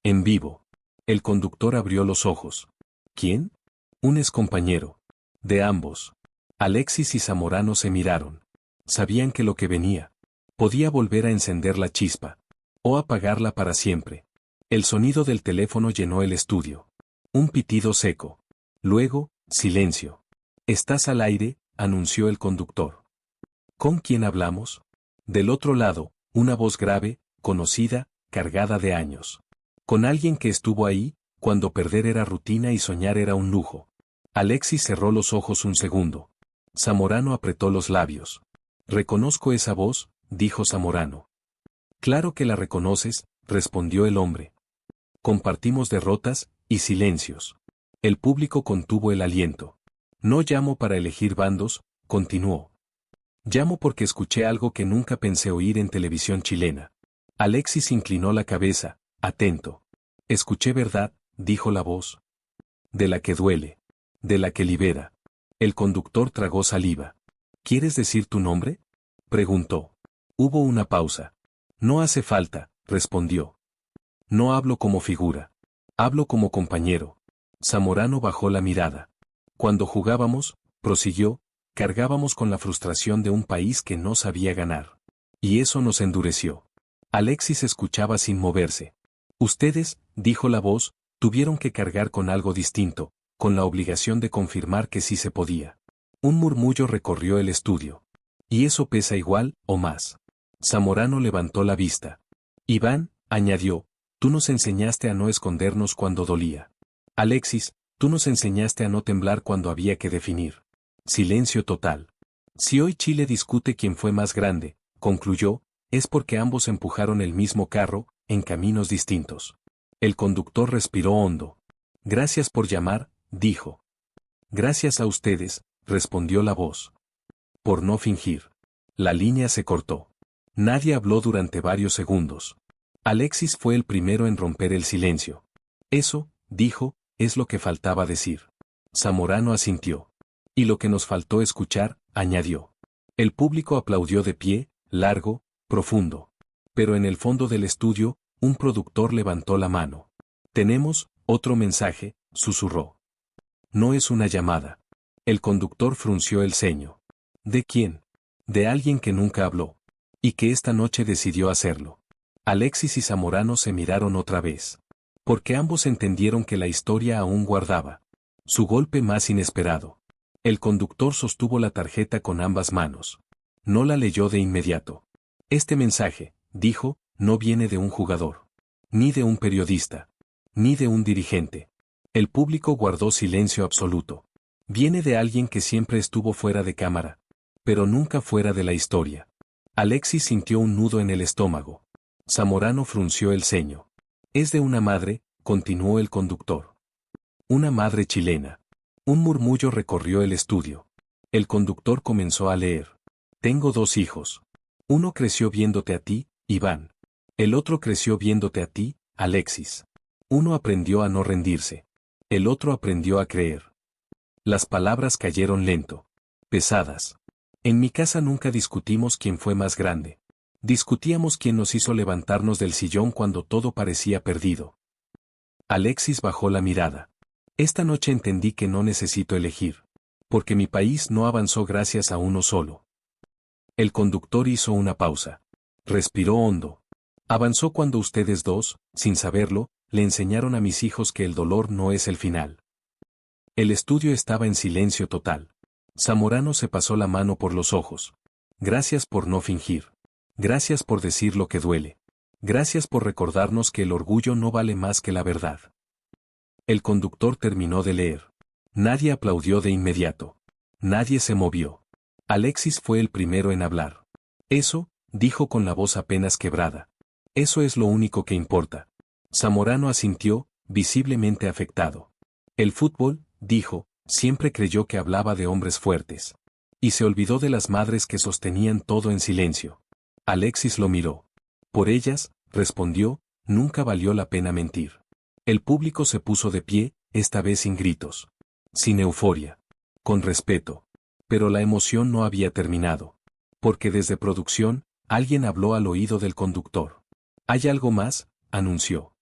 En vivo. El conductor abrió los ojos. ¿Quién? Un excompañero. De ambos. Alexis y Zamorano se miraron. Sabían que lo que venía podía volver a encender la chispa. O apagarla para siempre. El sonido del teléfono llenó el estudio. Un pitido seco. Luego, silencio. Estás al aire, anunció el conductor. ¿Con quién hablamos? Del otro lado, una voz grave, conocida, cargada de años. Con alguien que estuvo ahí, cuando perder era rutina y soñar era un lujo. Alexis cerró los ojos un segundo. Zamorano apretó los labios. Reconozco esa voz, dijo Zamorano. Claro que la reconoces, respondió el hombre. Compartimos derrotas y silencios. El público contuvo el aliento. No llamo para elegir bandos, continuó. Llamo porque escuché algo que nunca pensé oír en televisión chilena. Alexis inclinó la cabeza, atento. Escuché verdad, dijo la voz. De la que duele. De la que libera. El conductor tragó saliva. ¿Quieres decir tu nombre? Preguntó. Hubo una pausa. No hace falta, respondió. No hablo como figura. Hablo como compañero. Zamorano bajó la mirada. Cuando jugábamos, prosiguió, cargábamos con la frustración de un país que no sabía ganar. Y eso nos endureció. Alexis escuchaba sin moverse. Ustedes, dijo la voz, tuvieron que cargar con algo distinto, con la obligación de confirmar que sí se podía. Un murmullo recorrió el estudio. Y eso pesa igual, o más. Zamorano levantó la vista. Iván, añadió, tú nos enseñaste a no escondernos cuando dolía. Alexis, tú nos enseñaste a no temblar cuando había que definir. Silencio total. Si hoy Chile discute quién fue más grande, concluyó, es porque ambos empujaron el mismo carro, en caminos distintos. El conductor respiró hondo. Gracias por llamar, dijo. Gracias a ustedes, respondió la voz. Por no fingir. La línea se cortó. Nadie habló durante varios segundos. Alexis fue el primero en romper el silencio. Eso, dijo, es lo que faltaba decir. Zamorano asintió. Y lo que nos faltó escuchar, añadió. El público aplaudió de pie, largo, profundo. Pero en el fondo del estudio, un productor levantó la mano. Tenemos otro mensaje, susurró. No es una llamada. El conductor frunció el ceño. ¿De quién? De alguien que nunca habló. Y que esta noche decidió hacerlo. Alexis y Zamorano se miraron otra vez. Porque ambos entendieron que la historia aún guardaba su golpe más inesperado. El conductor sostuvo la tarjeta con ambas manos. No la leyó de inmediato. Este mensaje, dijo, no viene de un jugador. Ni de un periodista. Ni de un dirigente. El público guardó silencio absoluto. Viene de alguien que siempre estuvo fuera de cámara. Pero nunca fuera de la historia. Alexis sintió un nudo en el estómago. Zamorano frunció el ceño. Es de una madre, continuó el conductor. Una madre chilena. Un murmullo recorrió el estudio. El conductor comenzó a leer. Tengo 2 hijos. Uno creció viéndote a ti, Iván. El otro creció viéndote a ti, Alexis. Uno aprendió a no rendirse. El otro aprendió a creer. Las palabras cayeron lento. Pesadas. En mi casa nunca discutimos quién fue más grande. Discutíamos quién nos hizo levantarnos del sillón cuando todo parecía perdido. Alexis bajó la mirada. Esta noche entendí que no necesito elegir. Porque mi país no avanzó gracias a uno solo. El conductor hizo una pausa. Respiró hondo. Avanzó cuando ustedes dos, sin saberlo, le enseñaron a mis hijos que el dolor no es el final. El estudio estaba en silencio total. Zamorano se pasó la mano por los ojos. Gracias por no fingir. Gracias por decir lo que duele. Gracias por recordarnos que el orgullo no vale más que la verdad. El conductor terminó de leer. Nadie aplaudió de inmediato. Nadie se movió. Alexis fue el primero en hablar. Eso, dijo con la voz apenas quebrada. Eso es lo único que importa. Zamorano asintió, visiblemente afectado. El fútbol, dijo, siempre creyó que hablaba de hombres fuertes. Y se olvidó de las madres que sostenían todo en silencio. Alexis lo miró. Por ellas, respondió, nunca valió la pena mentir. El público se puso de pie, esta vez sin gritos. Sin euforia. Con respeto. Pero la emoción no había terminado. Porque desde producción, alguien habló al oído del conductor. ¿Hay algo más?, anunció.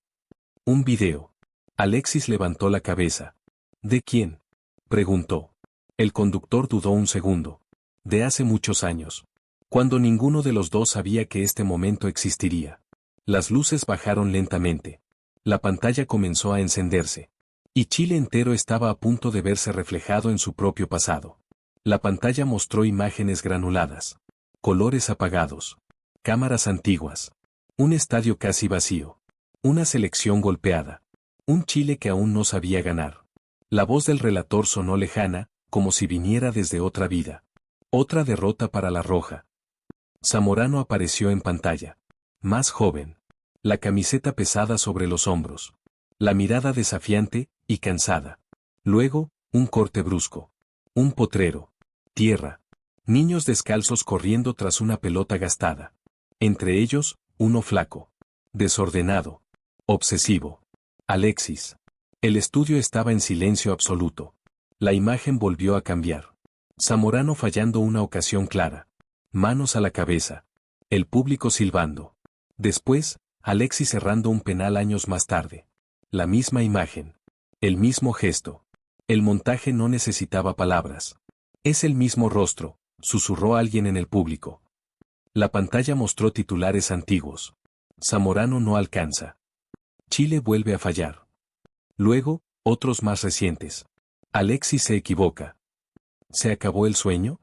Un video. Alexis levantó la cabeza. ¿De quién?, preguntó. El conductor dudó un segundo. De hace muchos años. Cuando ninguno de los dos sabía que este momento existiría. Las luces bajaron lentamente. La pantalla comenzó a encenderse. Y Chile entero estaba a punto de verse reflejado en su propio pasado. La pantalla mostró imágenes granuladas. Colores apagados. Cámaras antiguas. Un estadio casi vacío. Una selección golpeada. Un Chile que aún no sabía ganar. La voz del relator sonó lejana, como si viniera desde otra vida. Otra derrota para la Roja. Zamorano apareció en pantalla. Más joven. La camiseta pesada sobre los hombros. La mirada desafiante y cansada. Luego, un corte brusco. Un potrero. Tierra. Niños descalzos corriendo tras una pelota gastada. Entre ellos, uno flaco. Desordenado. Obsesivo. Alexis. El estudio estaba en silencio absoluto. La imagen volvió a cambiar. Zamorano fallando una ocasión clara. Manos a la cabeza. El público silbando. Después, Alexis errando un penal años más tarde. La misma imagen. El mismo gesto. El montaje no necesitaba palabras. Es el mismo rostro, susurró alguien en el público. La pantalla mostró titulares antiguos. Zamorano no alcanza. Chile vuelve a fallar. Luego, otros más recientes. Alexis se equivoca. ¿Se acabó el sueño?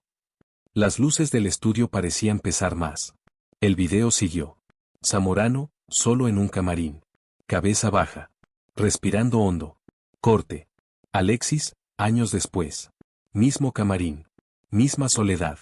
Las luces del estudio parecían pesar más. El video siguió. Zamorano, solo en un camarín. Cabeza baja. Respirando hondo. Corte. Alexis, años después. Mismo camarín. Misma soledad.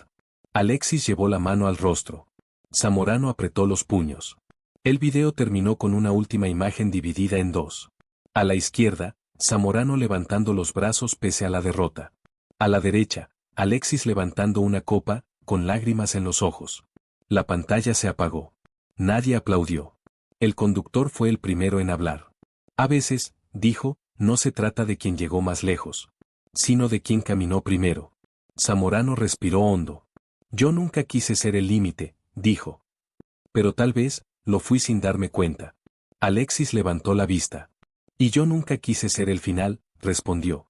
Alexis llevó la mano al rostro. Zamorano apretó los puños. El video terminó con una última imagen dividida en dos. A la izquierda, Zamorano levantando los brazos pese a la derrota. A la derecha, Alexis levantando una copa, con lágrimas en los ojos. La pantalla se apagó. Nadie aplaudió. El conductor fue el primero en hablar. A veces, dijo, no se trata de quien llegó más lejos, sino de quien caminó primero. Zamorano respiró hondo. Yo nunca quise ser el límite, dijo. Pero tal vez, lo fui sin darme cuenta. Alexis levantó la vista. Y yo nunca quise ser el final, respondió.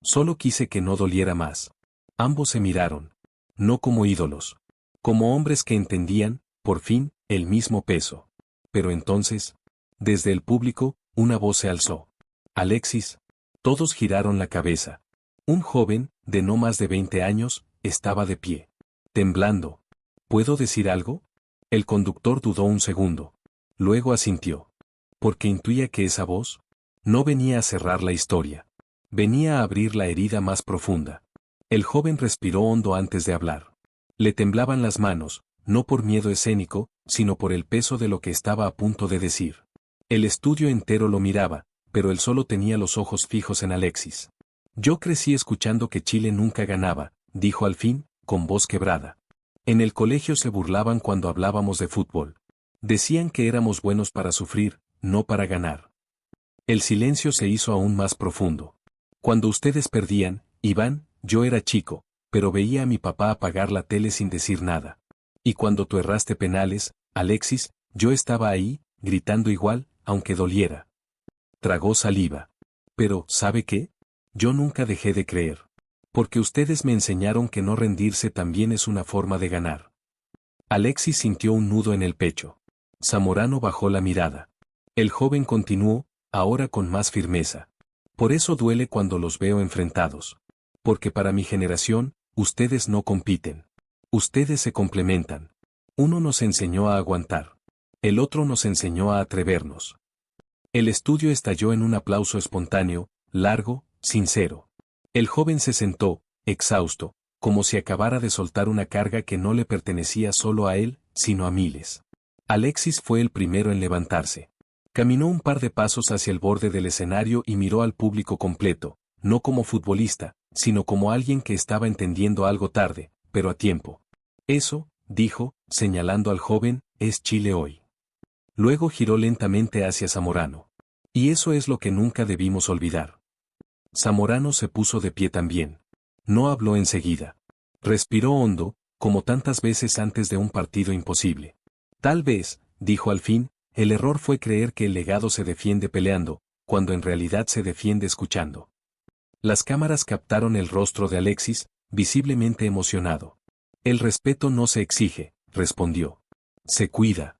Solo quise que no doliera más. Ambos se miraron. No como ídolos. Como hombres que entendían, por fin, el mismo peso. Pero entonces, desde el público, una voz se alzó. Alexis. Todos giraron la cabeza. Un joven, de no más de 20 años, estaba de pie. Temblando. ¿Puedo decir algo? El conductor dudó un segundo. Luego asintió. Porque intuía que esa voz no venía a cerrar la historia. Venía a abrir la herida más profunda. El joven respiró hondo antes de hablar. Le temblaban las manos, no por miedo escénico, sino por el peso de lo que estaba a punto de decir. El estudio entero lo miraba, pero él solo tenía los ojos fijos en Alexis. Yo crecí escuchando que Chile nunca ganaba, dijo al fin, con voz quebrada. En el colegio se burlaban cuando hablábamos de fútbol. Decían que éramos buenos para sufrir, no para ganar. El silencio se hizo aún más profundo. Cuando ustedes perdían, Iván, yo era chico, pero veía a mi papá apagar la tele sin decir nada. Y cuando tú erraste penales, Alexis, yo estaba ahí, gritando igual, aunque doliera. Tragó saliva. Pero, ¿sabe qué? Yo nunca dejé de creer. Porque ustedes me enseñaron que no rendirse también es una forma de ganar. Alexis sintió un nudo en el pecho. Zamorano bajó la mirada. El joven continuó, ahora con más firmeza. Por eso duele cuando los veo enfrentados. Porque para mi generación, ustedes no compiten. Ustedes se complementan. Uno nos enseñó a aguantar. El otro nos enseñó a atrevernos. El estudio estalló en un aplauso espontáneo, largo, sincero. El joven se sentó, exhausto, como si acabara de soltar una carga que no le pertenecía solo a él, sino a miles. Alexis fue el primero en levantarse. Caminó un par de pasos hacia el borde del escenario y miró al público completo, no como futbolista, sino como alguien que estaba entendiendo algo tarde, pero a tiempo. Eso, dijo, señalando al joven, es Chile hoy. Luego giró lentamente hacia Zamorano. Y eso es lo que nunca debimos olvidar. Zamorano se puso de pie también. No habló enseguida. Respiró hondo, como tantas veces antes de un partido imposible. Tal vez, dijo al fin, el error fue creer que el legado se defiende peleando, cuando en realidad se defiende escuchando. Las cámaras captaron el rostro de Alexis, visiblemente emocionado. El respeto no se exige, respondió. Se cuida.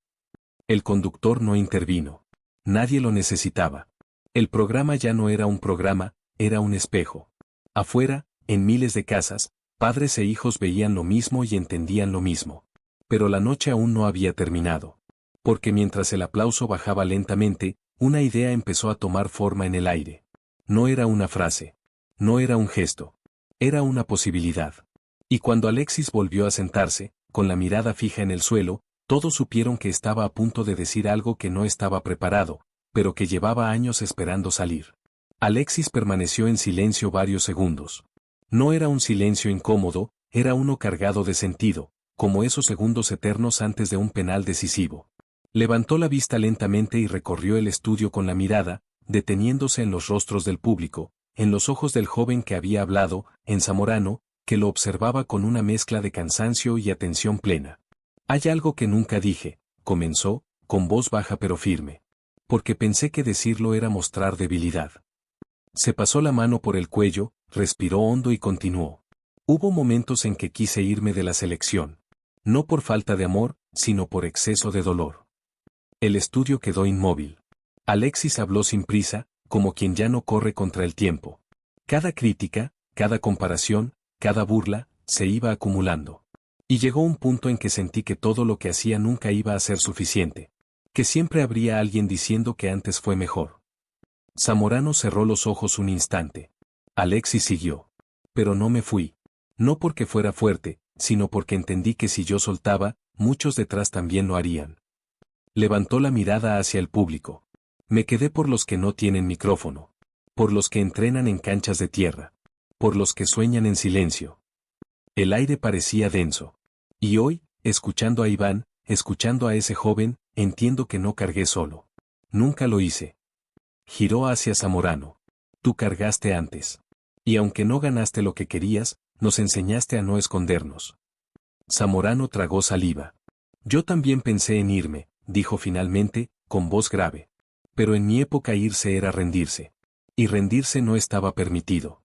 El conductor no intervino. Nadie lo necesitaba. El programa ya no era un programa, era un espejo. Afuera, en miles de casas, padres e hijos veían lo mismo y entendían lo mismo. Pero la noche aún no había terminado. Porque mientras el aplauso bajaba lentamente, una idea empezó a tomar forma en el aire. No era una frase. No era un gesto. Era una posibilidad. Y cuando Alexis volvió a sentarse, con la mirada fija en el suelo, todos supieron que estaba a punto de decir algo que no estaba preparado, pero que llevaba años esperando salir. Alexis permaneció en silencio varios segundos. No era un silencio incómodo, era uno cargado de sentido, como esos segundos eternos antes de un penal decisivo. Levantó la vista lentamente y recorrió el estudio con la mirada, deteniéndose en los rostros del público, en los ojos del joven que había hablado, en Zamorano, que lo observaba con una mezcla de cansancio y atención plena. Hay algo que nunca dije, comenzó, con voz baja pero firme. Porque pensé que decirlo era mostrar debilidad. Se pasó la mano por el cuello, respiró hondo y continuó. Hubo momentos en que quise irme de la selección. No por falta de amor, sino por exceso de dolor. El estudio quedó inmóvil. Alexis habló sin prisa, como quien ya no corre contra el tiempo. Cada crítica, cada comparación, cada burla, se iba acumulando. Y llegó un punto en que sentí que todo lo que hacía nunca iba a ser suficiente. Que siempre habría alguien diciendo que antes fue mejor. Zamorano cerró los ojos un instante. Alexis siguió. Pero no me fui. No porque fuera fuerte, sino porque entendí que si yo soltaba, muchos detrás también lo harían. Levantó la mirada hacia el público. Me quedé por los que no tienen micrófono. Por los que entrenan en canchas de tierra. Por los que sueñan en silencio. El aire parecía denso. Y hoy, escuchando a Iván, escuchando a ese joven, entiendo que no cargué solo. Nunca lo hice. Giró hacia Zamorano. Tú cargaste antes. Y aunque no ganaste lo que querías, nos enseñaste a no escondernos. Zamorano tragó saliva. Yo también pensé en irme, dijo finalmente, con voz grave. Pero en mi época irse era rendirse. Y rendirse no estaba permitido.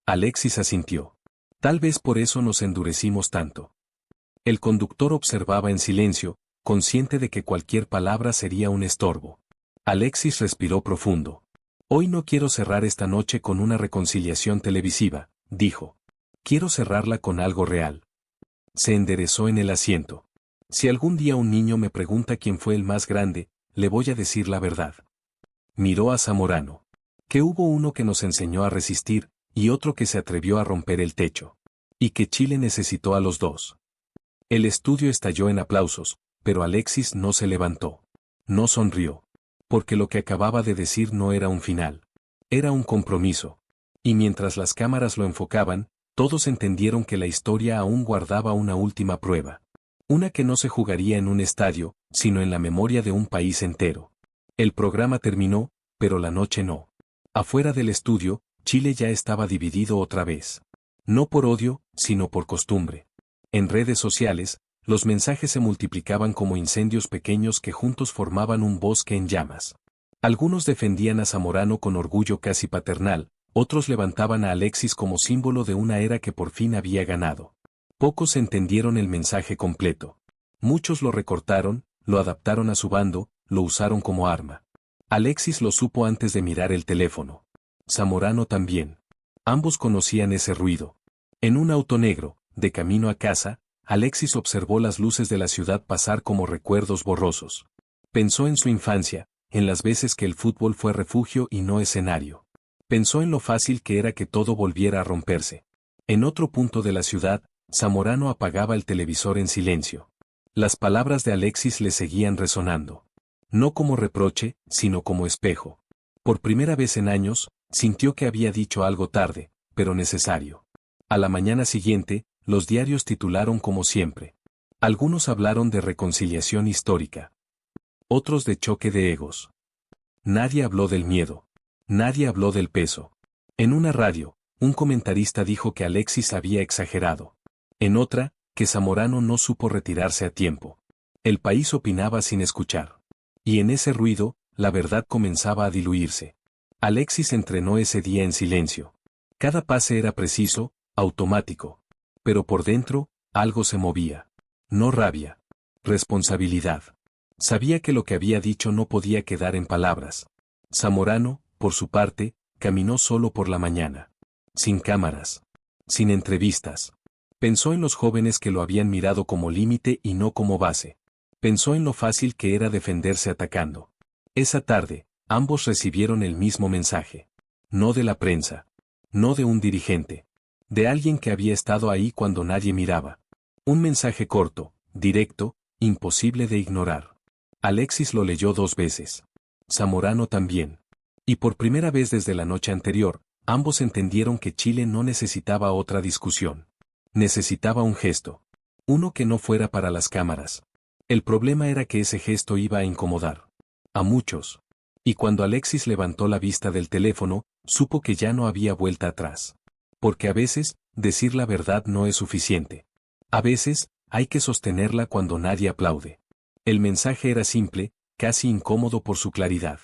Alexis asintió. Tal vez por eso nos endurecimos tanto. El conductor observaba en silencio, consciente de que cualquier palabra sería un estorbo. Alexis respiró profundo. Hoy no quiero cerrar esta noche con una reconciliación televisiva, dijo. Quiero cerrarla con algo real. Se enderezó en el asiento. Si algún día un niño me pregunta quién fue el más grande, le voy a decir la verdad. Miró a Zamorano. Que hubo uno que nos enseñó a resistir, y otro que se atrevió a romper el techo. Y que Chile necesitó a los dos. El estudio estalló en aplausos, pero Alexis no se levantó. No sonrió. Porque lo que acababa de decir no era un final. Era un compromiso. Y mientras las cámaras lo enfocaban, todos entendieron que la historia aún guardaba una última prueba. Una que no se jugaría en un estadio, sino en la memoria de un país entero. El programa terminó, pero la noche no. Afuera del estudio, Chile ya estaba dividido otra vez. No por odio, sino por costumbre. En redes sociales, los mensajes se multiplicaban como incendios pequeños que juntos formaban un bosque en llamas. Algunos defendían a Zamorano con orgullo casi paternal, otros levantaban a Alexis como símbolo de una era que por fin había ganado. Pocos entendieron el mensaje completo. Muchos lo recortaron, lo adaptaron a su bando, lo usaron como arma. Alexis lo supo antes de mirar el teléfono. Zamorano también. Ambos conocían ese ruido. En un auto negro, de camino a casa, Alexis observó las luces de la ciudad pasar como recuerdos borrosos. Pensó en su infancia, en las veces que el fútbol fue refugio y no escenario. Pensó en lo fácil que era que todo volviera a romperse. En otro punto de la ciudad, Zamorano apagaba el televisor en silencio. Las palabras de Alexis le seguían resonando. No como reproche, sino como espejo. Por primera vez en años, sintió que había dicho algo tarde, pero necesario. A la mañana siguiente, los diarios titularon como siempre. Algunos hablaron de reconciliación histórica. Otros de choque de egos. Nadie habló del miedo. Nadie habló del peso. En una radio, un comentarista dijo que Alexis había exagerado. En otra, que Zamorano no supo retirarse a tiempo. El país opinaba sin escuchar. Y en ese ruido, la verdad comenzaba a diluirse. Alexis entrenó ese día en silencio. Cada pase era preciso, automático. Pero por dentro, algo se movía. No rabia. Responsabilidad. Sabía que lo que había dicho no podía quedar en palabras. Zamorano, por su parte, caminó solo por la mañana. Sin cámaras. Sin entrevistas. Pensó en los jóvenes que lo habían mirado como límite y no como base. Pensó en lo fácil que era defenderse atacando. Esa tarde, ambos recibieron el mismo mensaje. No de la prensa. No de un dirigente. De alguien que había estado ahí cuando nadie miraba. Un mensaje corto, directo, imposible de ignorar. Alexis lo leyó 2 veces. Zamorano también. Y por primera vez desde la noche anterior, ambos entendieron que Chile no necesitaba otra discusión. Necesitaba un gesto. Uno que no fuera para las cámaras. El problema era que ese gesto iba a incomodar. A muchos. Y cuando Alexis levantó la vista del teléfono, supo que ya no había vuelta atrás. Porque a veces, decir la verdad no es suficiente. A veces, hay que sostenerla cuando nadie aplaude. El mensaje era simple, casi incómodo por su claridad.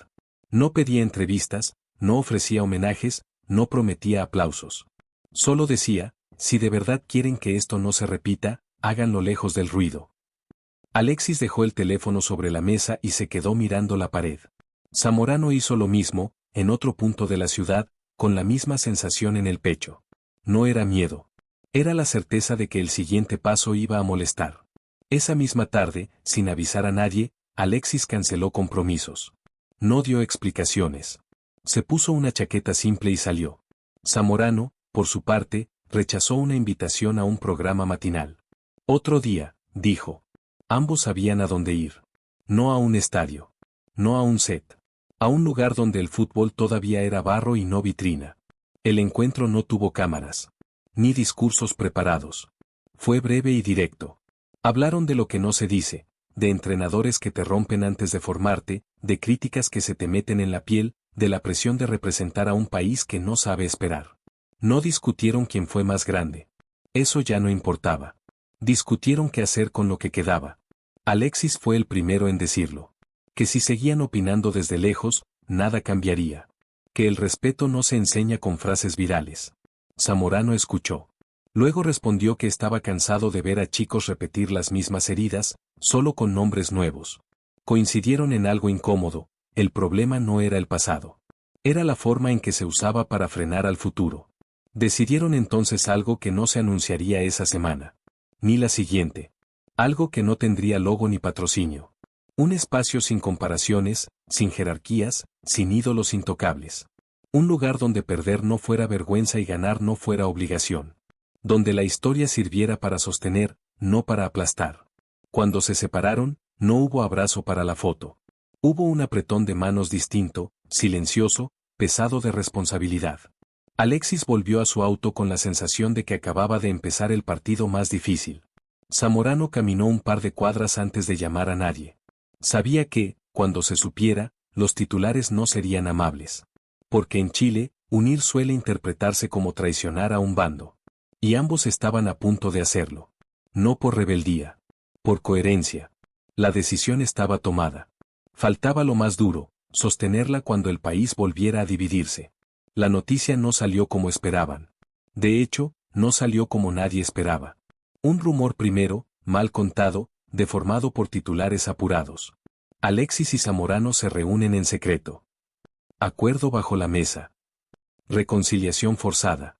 No pedía entrevistas, no ofrecía homenajes, no prometía aplausos. Solo decía, si de verdad quieren que esto no se repita, háganlo lejos del ruido. Alexis dejó el teléfono sobre la mesa y se quedó mirando la pared. Zamorano hizo lo mismo, en otro punto de la ciudad, con la misma sensación en el pecho. No era miedo. Era la certeza de que el siguiente paso iba a molestar. Esa misma tarde, sin avisar a nadie, Alexis canceló compromisos. No dio explicaciones. Se puso una chaqueta simple y salió. Zamorano, por su parte, rechazó una invitación a un programa matinal. Otro día, dijo. Ambos sabían a dónde ir. No a un estadio. No a un set. A un lugar donde el fútbol todavía era barro y no vitrina. El encuentro no tuvo cámaras. Ni discursos preparados. Fue breve y directo. Hablaron de lo que no se dice, de entrenadores que te rompen antes de formarte, de críticas que se te meten en la piel, de la presión de representar a un país que no sabe esperar. No discutieron quién fue más grande. Eso ya no importaba. Discutieron qué hacer con lo que quedaba. Alexis fue el primero en decirlo. Que si seguían opinando desde lejos, nada cambiaría. Que el respeto no se enseña con frases virales. Zamorano escuchó. Luego respondió que estaba cansado de ver a chicos repetir las mismas heridas, solo con nombres nuevos. Coincidieron en algo incómodo, el problema no era el pasado. Era la forma en que se usaba para frenar al futuro. Decidieron entonces algo que no se anunciaría esa semana. Ni la siguiente. Algo que no tendría logo ni patrocinio. Un espacio sin comparaciones, sin jerarquías, sin ídolos intocables. Un lugar donde perder no fuera vergüenza y ganar no fuera obligación. Donde la historia sirviera para sostener, no para aplastar. Cuando se separaron, no hubo abrazo para la foto. Hubo un apretón de manos distinto, silencioso, pesado de responsabilidad. Alexis volvió a su auto con la sensación de que acababa de empezar el partido más difícil. Zamorano caminó un par de cuadras antes de llamar a nadie. Sabía que, cuando se supiera, los titulares no serían amables. Porque en Chile, unir suele interpretarse como traicionar a un bando. Y ambos estaban a punto de hacerlo. No por rebeldía. Por coherencia. La decisión estaba tomada. Faltaba lo más duro, sostenerla cuando el país volviera a dividirse. La noticia no salió como esperaban. De hecho, no salió como nadie esperaba. Un rumor primero, mal contado, deformado por titulares apurados. Alexis y Zamorano se reúnen en secreto. Acuerdo bajo la mesa. Reconciliación forzada.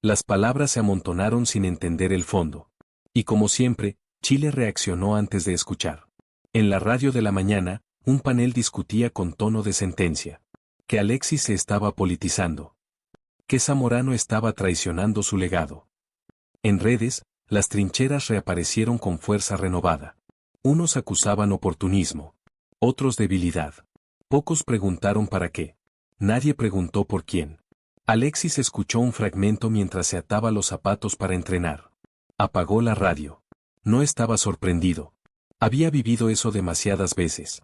Las palabras se amontonaron sin entender el fondo. Y como siempre, Chile reaccionó antes de escuchar. En la radio de la mañana, un panel discutía con tono de sentencia. Que Alexis se estaba politizando. Que Zamorano estaba traicionando su legado. En redes, las trincheras reaparecieron con fuerza renovada. Unos acusaban oportunismo. Otros debilidad. Pocos preguntaron para qué. Nadie preguntó por quién. Alexis escuchó un fragmento mientras se ataba los zapatos para entrenar. Apagó la radio. No estaba sorprendido. Había vivido eso demasiadas veces.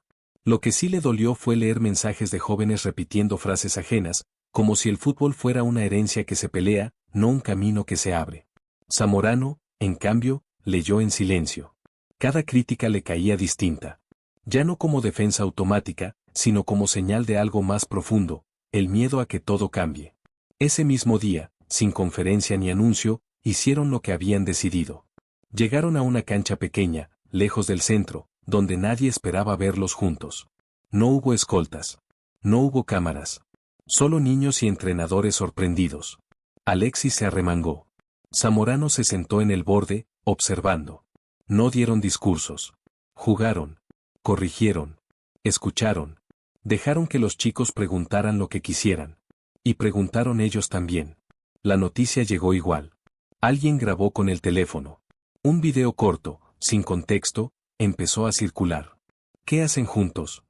Lo que sí le dolió fue leer mensajes de jóvenes repitiendo frases ajenas, como si el fútbol fuera una herencia que se pelea, no un camino que se abre. Zamorano, en cambio, leyó en silencio. Cada crítica le caía distinta. Ya no como defensa automática, sino como señal de algo más profundo, el miedo a que todo cambie. Ese mismo día, sin conferencia ni anuncio, hicieron lo que habían decidido. Llegaron a una cancha pequeña, lejos del centro, donde nadie esperaba verlos juntos. No hubo escoltas. No hubo cámaras. Solo niños y entrenadores sorprendidos. Alexis se arremangó. Zamorano se sentó en el borde, observando. No dieron discursos. Jugaron. Corrigieron. Escucharon. Dejaron que los chicos preguntaran lo que quisieran. Y preguntaron ellos también. La noticia llegó igual. Alguien grabó con el teléfono. Un video corto, sin contexto, empezó a circular. ¿Qué hacen juntos?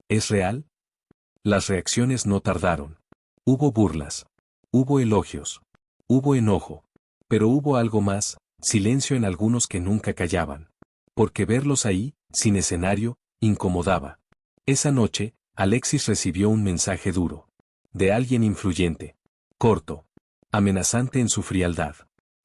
¿Es real? Las reacciones no tardaron. Hubo burlas. Hubo elogios. Hubo enojo. Pero hubo algo más, silencio en algunos que nunca callaban. Porque verlos ahí, sin escenario, incomodaba. Esa noche, Alexis recibió un mensaje duro. De alguien influyente. Corto. Amenazante en su frialdad.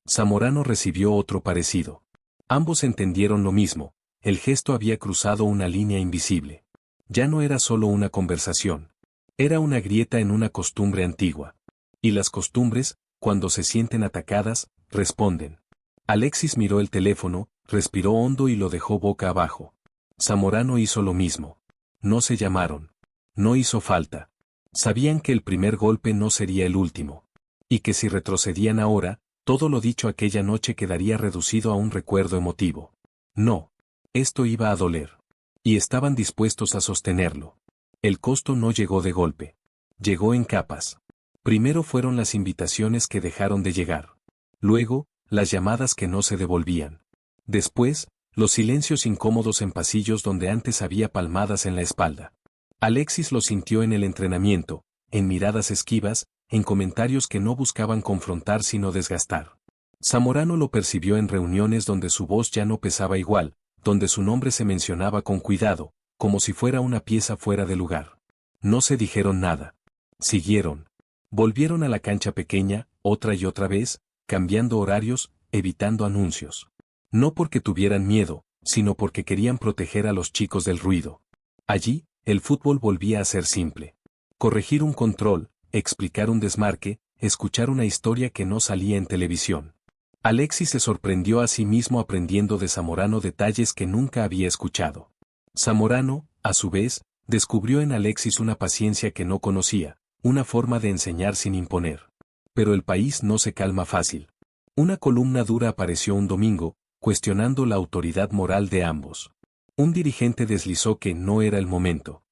Zamorano recibió otro parecido. Ambos entendieron lo mismo. El gesto había cruzado una línea invisible. Ya no era solo una conversación. Era una grieta en una costumbre antigua. Y las costumbres, cuando se sienten atacadas, responden. Alexis miró el teléfono, respiró hondo y lo dejó boca abajo. Zamorano hizo lo mismo. No se llamaron. No hizo falta. Sabían que el primer golpe no sería el último. Y que si retrocedían ahora, todo lo dicho aquella noche quedaría reducido a un recuerdo emotivo. No. Esto iba a doler. Y estaban dispuestos a sostenerlo. El costo no llegó de golpe. Llegó en capas. Primero fueron las invitaciones que dejaron de llegar. Luego, las llamadas que no se devolvían. Después, los silencios incómodos en pasillos donde antes había palmadas en la espalda. Alexis lo sintió en el entrenamiento, en miradas esquivas, en comentarios que no buscaban confrontar sino desgastar. Zamorano lo percibió en reuniones donde su voz ya no pesaba igual, donde su nombre se mencionaba con cuidado, como si fuera una pieza fuera de lugar. No se dijeron nada. Siguieron. Volvieron a la cancha pequeña, otra y otra vez, cambiando horarios, evitando anuncios. No porque tuvieran miedo, sino porque querían proteger a los chicos del ruido. Allí, el fútbol volvía a ser simple. Corregir un control, explicar un desmarque, escuchar una historia que no salía en televisión. Alexis se sorprendió a sí mismo aprendiendo de Zamorano detalles que nunca había escuchado. Zamorano, a su vez, descubrió en Alexis una paciencia que no conocía, una forma de enseñar sin imponer. Pero el país no se calma fácil. Una columna dura apareció un domingo, cuestionando la autoridad moral de ambos. Un dirigente deslizó que no era el momento.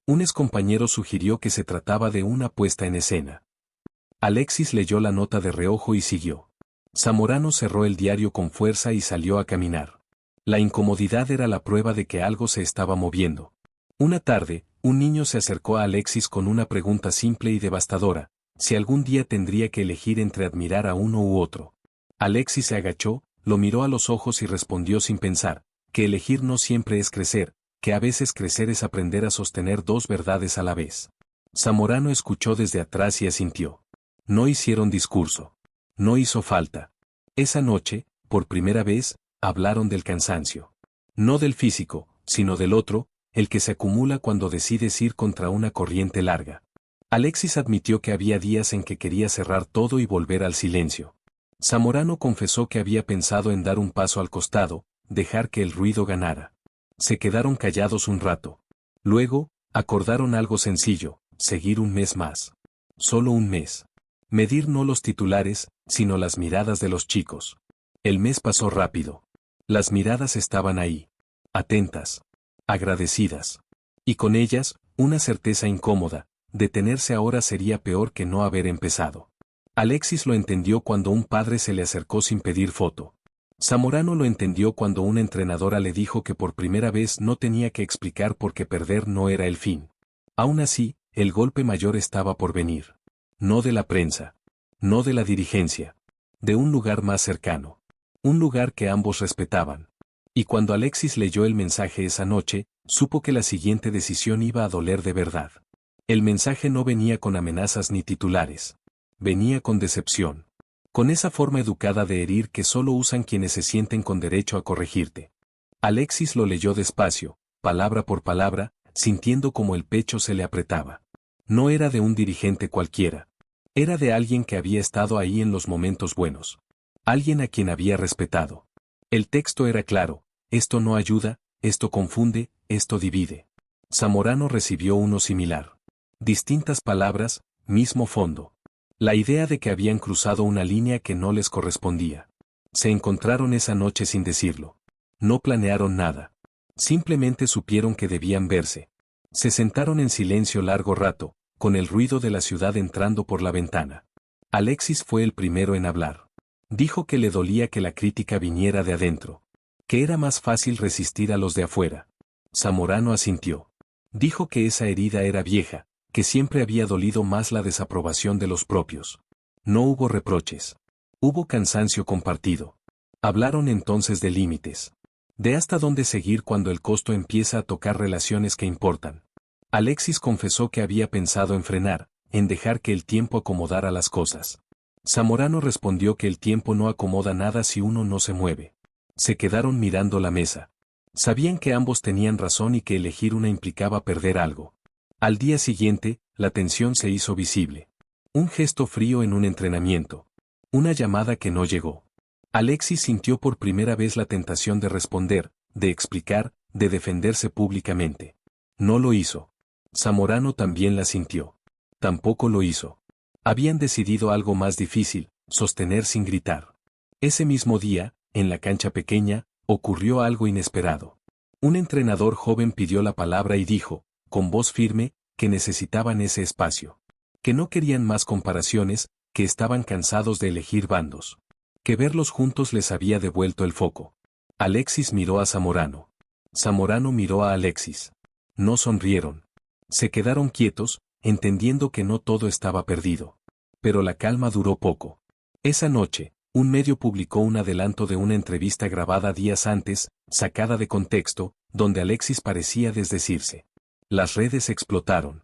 Un excompañero sugirió que se trataba de una puesta en escena. Alexis leyó la nota de reojo y siguió. Zamorano cerró el diario con fuerza y salió a caminar. La incomodidad era la prueba de que algo se estaba moviendo. Una tarde, un niño se acercó a Alexis con una pregunta simple y devastadora, si algún día tendría que elegir entre admirar a uno u otro. Alexis se agachó, lo miró a los ojos y respondió sin pensar, que elegir no siempre es crecer, que a veces crecer es aprender a sostener dos verdades a la vez. Zamorano escuchó desde atrás y asintió. No hicieron discurso. No hizo falta. Esa noche, por primera vez, hablaron del cansancio. No del físico, sino del otro, el que se acumula cuando decides ir contra una corriente larga. Alexis admitió que había días en que quería cerrar todo y volver al silencio. Zamorano confesó que había pensado en dar un paso al costado, dejar que el ruido ganara. Se quedaron callados un rato. Luego, acordaron algo sencillo, seguir un mes más. Solo un mes. Medir no los titulares, sino las miradas de los chicos. El mes pasó rápido. Las miradas estaban ahí. Atentas. Agradecidas. Y con ellas, una certeza incómoda, detenerse ahora sería peor que no haber empezado. Alexis lo entendió cuando un padre se le acercó sin pedir foto. Zamorano lo entendió cuando una entrenadora le dijo que por primera vez no tenía que explicar por qué perder no era el fin. Aún así, el golpe mayor estaba por venir. No de la prensa. No de la dirigencia. De un lugar más cercano. Un lugar que ambos respetaban. Y cuando Alexis leyó el mensaje esa noche, supo que la siguiente decisión iba a doler de verdad. El mensaje no venía con amenazas ni titulares. Venía con decepción. Con esa forma educada de herir que solo usan quienes se sienten con derecho a corregirte. Alexis lo leyó despacio, palabra por palabra, sintiendo como el pecho se le apretaba. No era de un dirigente cualquiera. Era de alguien que había estado ahí en los momentos buenos. Alguien a quien había respetado. El texto era claro. Esto no ayuda, esto confunde, esto divide. Zamorano recibió uno similar. Distintas palabras, mismo fondo. La idea de que habían cruzado una línea que no les correspondía. Se encontraron esa noche sin decirlo. No planearon nada. Simplemente supieron que debían verse. Se sentaron en silencio largo rato, con el ruido de la ciudad entrando por la ventana. Alexis fue el primero en hablar. Dijo que le dolía que la crítica viniera de adentro. Que era más fácil resistir a los de afuera. Zamorano asintió. Dijo que esa herida era vieja, que siempre había dolido más la desaprobación de los propios. No hubo reproches. Hubo cansancio compartido. Hablaron entonces de límites. De hasta dónde seguir cuando el costo empieza a tocar relaciones que importan. Alexis confesó que había pensado en frenar, en dejar que el tiempo acomodara las cosas. Zamorano respondió que el tiempo no acomoda nada si uno no se mueve. Se quedaron mirando la mesa. Sabían que ambos tenían razón y que elegir una implicaba perder algo. Al día siguiente, la tensión se hizo visible. Un gesto frío en un entrenamiento. Una llamada que no llegó. Alexis sintió por primera vez la tentación de responder, de explicar, de defenderse públicamente. No lo hizo. Zamorano también la sintió. Tampoco lo hizo. Habían decidido algo más difícil, sostener sin gritar. Ese mismo día, en la cancha pequeña, ocurrió algo inesperado. Un entrenador joven pidió la palabra y dijo, con voz firme, que necesitaban ese espacio. Que no querían más comparaciones, que estaban cansados de elegir bandos. Que verlos juntos les había devuelto el foco. Alexis miró a Zamorano. Zamorano miró a Alexis. No sonrieron. Se quedaron quietos, entendiendo que no todo estaba perdido. Pero la calma duró poco. Esa noche, un medio publicó un adelanto de una entrevista grabada días antes, sacada de contexto, donde Alexis parecía desdecirse. Las redes explotaron.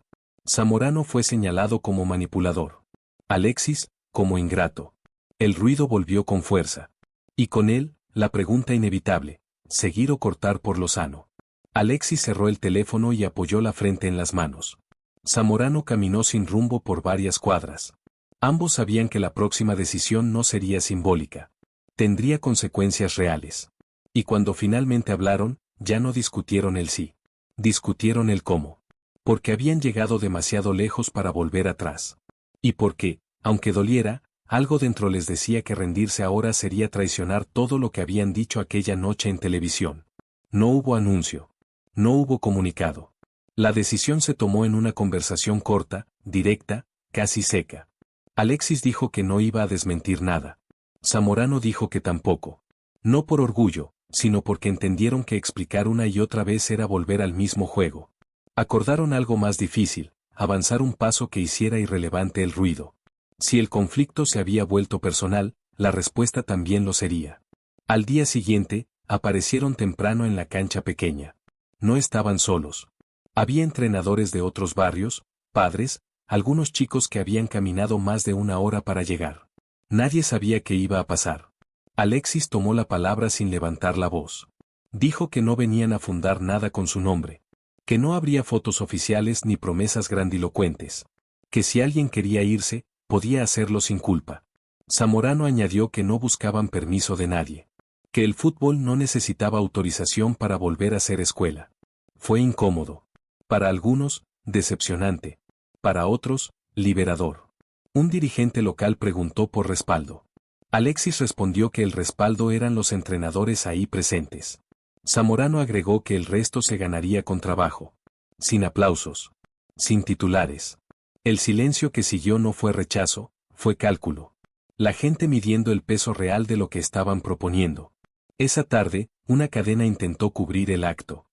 Zamorano fue señalado como manipulador. Alexis, como ingrato. El ruido volvió con fuerza. Y con él, la pregunta inevitable, ¿seguir o cortar por lo sano? Alexis cerró el teléfono y apoyó la frente en las manos. Zamorano caminó sin rumbo por varias cuadras. Ambos sabían que la próxima decisión no sería simbólica. Tendría consecuencias reales. Y cuando finalmente hablaron, ya no discutieron el sí. Discutieron el cómo. Porque habían llegado demasiado lejos para volver atrás. Y porque, aunque doliera, algo dentro les decía que rendirse ahora sería traicionar todo lo que habían dicho aquella noche en televisión. No hubo anuncio. No hubo comunicado. La decisión se tomó en una conversación corta, directa, casi seca. Alexis dijo que no iba a desmentir nada. Zamorano dijo que tampoco. No por orgullo, sino porque entendieron que explicar una y otra vez era volver al mismo juego. Acordaron algo más difícil, avanzar un paso que hiciera irrelevante el ruido. Si el conflicto se había vuelto personal, la respuesta también lo sería. Al día siguiente, aparecieron temprano en la cancha pequeña. No estaban solos. Había entrenadores de otros barrios, padres, algunos chicos que habían caminado más de una hora para llegar. Nadie sabía qué iba a pasar. Alexis tomó la palabra sin levantar la voz. Dijo que no venían a fundar nada con su nombre. Que no habría fotos oficiales ni promesas grandilocuentes. Que si alguien quería irse, podía hacerlo sin culpa. Zamorano añadió que no buscaban permiso de nadie. Que el fútbol no necesitaba autorización para volver a ser escuela. Fue incómodo. Para algunos, decepcionante. Para otros, liberador. Un dirigente local preguntó por respaldo. Alexis respondió que el respaldo eran los entrenadores ahí presentes. Zamorano agregó que el resto se ganaría con trabajo. Sin aplausos. Sin titulares. El silencio que siguió no fue rechazo, fue cálculo. La gente midiendo el peso real de lo que estaban proponiendo. Esa tarde, una cadena intentó cubrir el acto.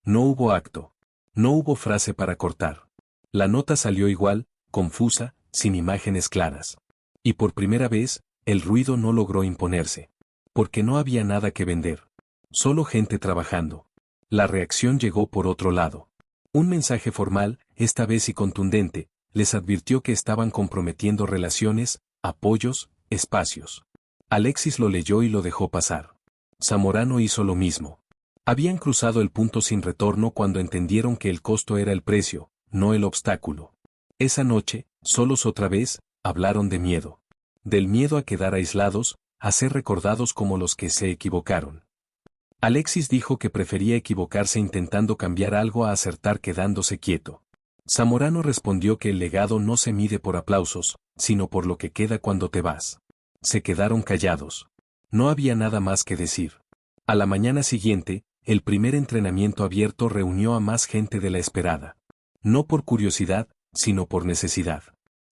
No hubo acto. No hubo frase para cortar. La nota salió igual, confusa, sin imágenes claras. Y por primera vez, el ruido no logró imponerse. Porque no había nada que vender. Solo gente trabajando. La reacción llegó por otro lado. Un mensaje formal, esta vez y contundente, les advirtió que estaban comprometiendo relaciones, apoyos, espacios. Alexis lo leyó y lo dejó pasar. Zamorano hizo lo mismo. Habían cruzado el punto sin retorno cuando entendieron que el costo era el precio, no el obstáculo. Esa noche, solos otra vez, hablaron de miedo. Del miedo a quedar aislados, a ser recordados como los que se equivocaron. Alexis dijo que prefería equivocarse intentando cambiar algo a acertar quedándose quieto. Zamorano respondió que el legado no se mide por aplausos, sino por lo que queda cuando te vas. Se quedaron callados. No había nada más que decir. A la mañana siguiente, el primer entrenamiento abierto reunió a más gente de la esperada. No por curiosidad, sino por necesidad.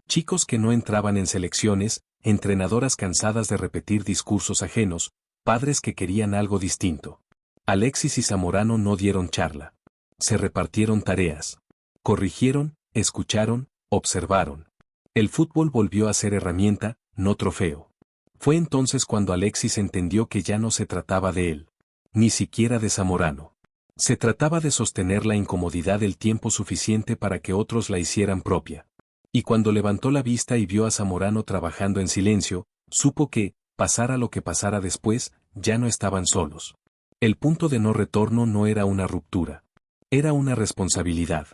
Chicos que no entraban en selecciones, entrenadoras cansadas de repetir discursos ajenos, padres que querían algo distinto. Alexis y Zamorano no dieron charla. Se repartieron tareas. Corrigieron, escucharon, observaron. El fútbol volvió a ser herramienta, no trofeo. Fue entonces cuando Alexis entendió que ya no se trataba de él. Ni siquiera de Zamorano. Se trataba de sostener la incomodidad el tiempo suficiente para que otros la hicieran propia. Y cuando levantó la vista y vio a Zamorano trabajando en silencio, supo que, pasara lo que pasara después, ya no estaban solos. El punto de no retorno no era una ruptura. Era una responsabilidad.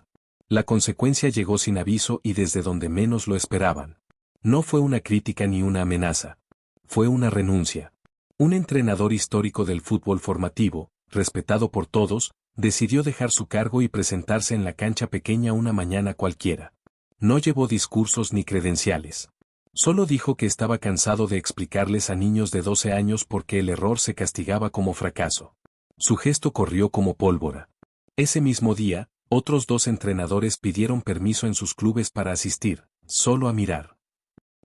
La consecuencia llegó sin aviso y desde donde menos lo esperaban. No fue una crítica ni una amenaza. Fue una renuncia. Un entrenador histórico del fútbol formativo, respetado por todos, decidió dejar su cargo y presentarse en la cancha pequeña una mañana cualquiera. No llevó discursos ni credenciales. Solo dijo que estaba cansado de explicarles a niños de 12 años por qué el error se castigaba como fracaso. Su gesto corrió como pólvora. Ese mismo día, otros 2 entrenadores pidieron permiso en sus clubes para asistir, solo a mirar.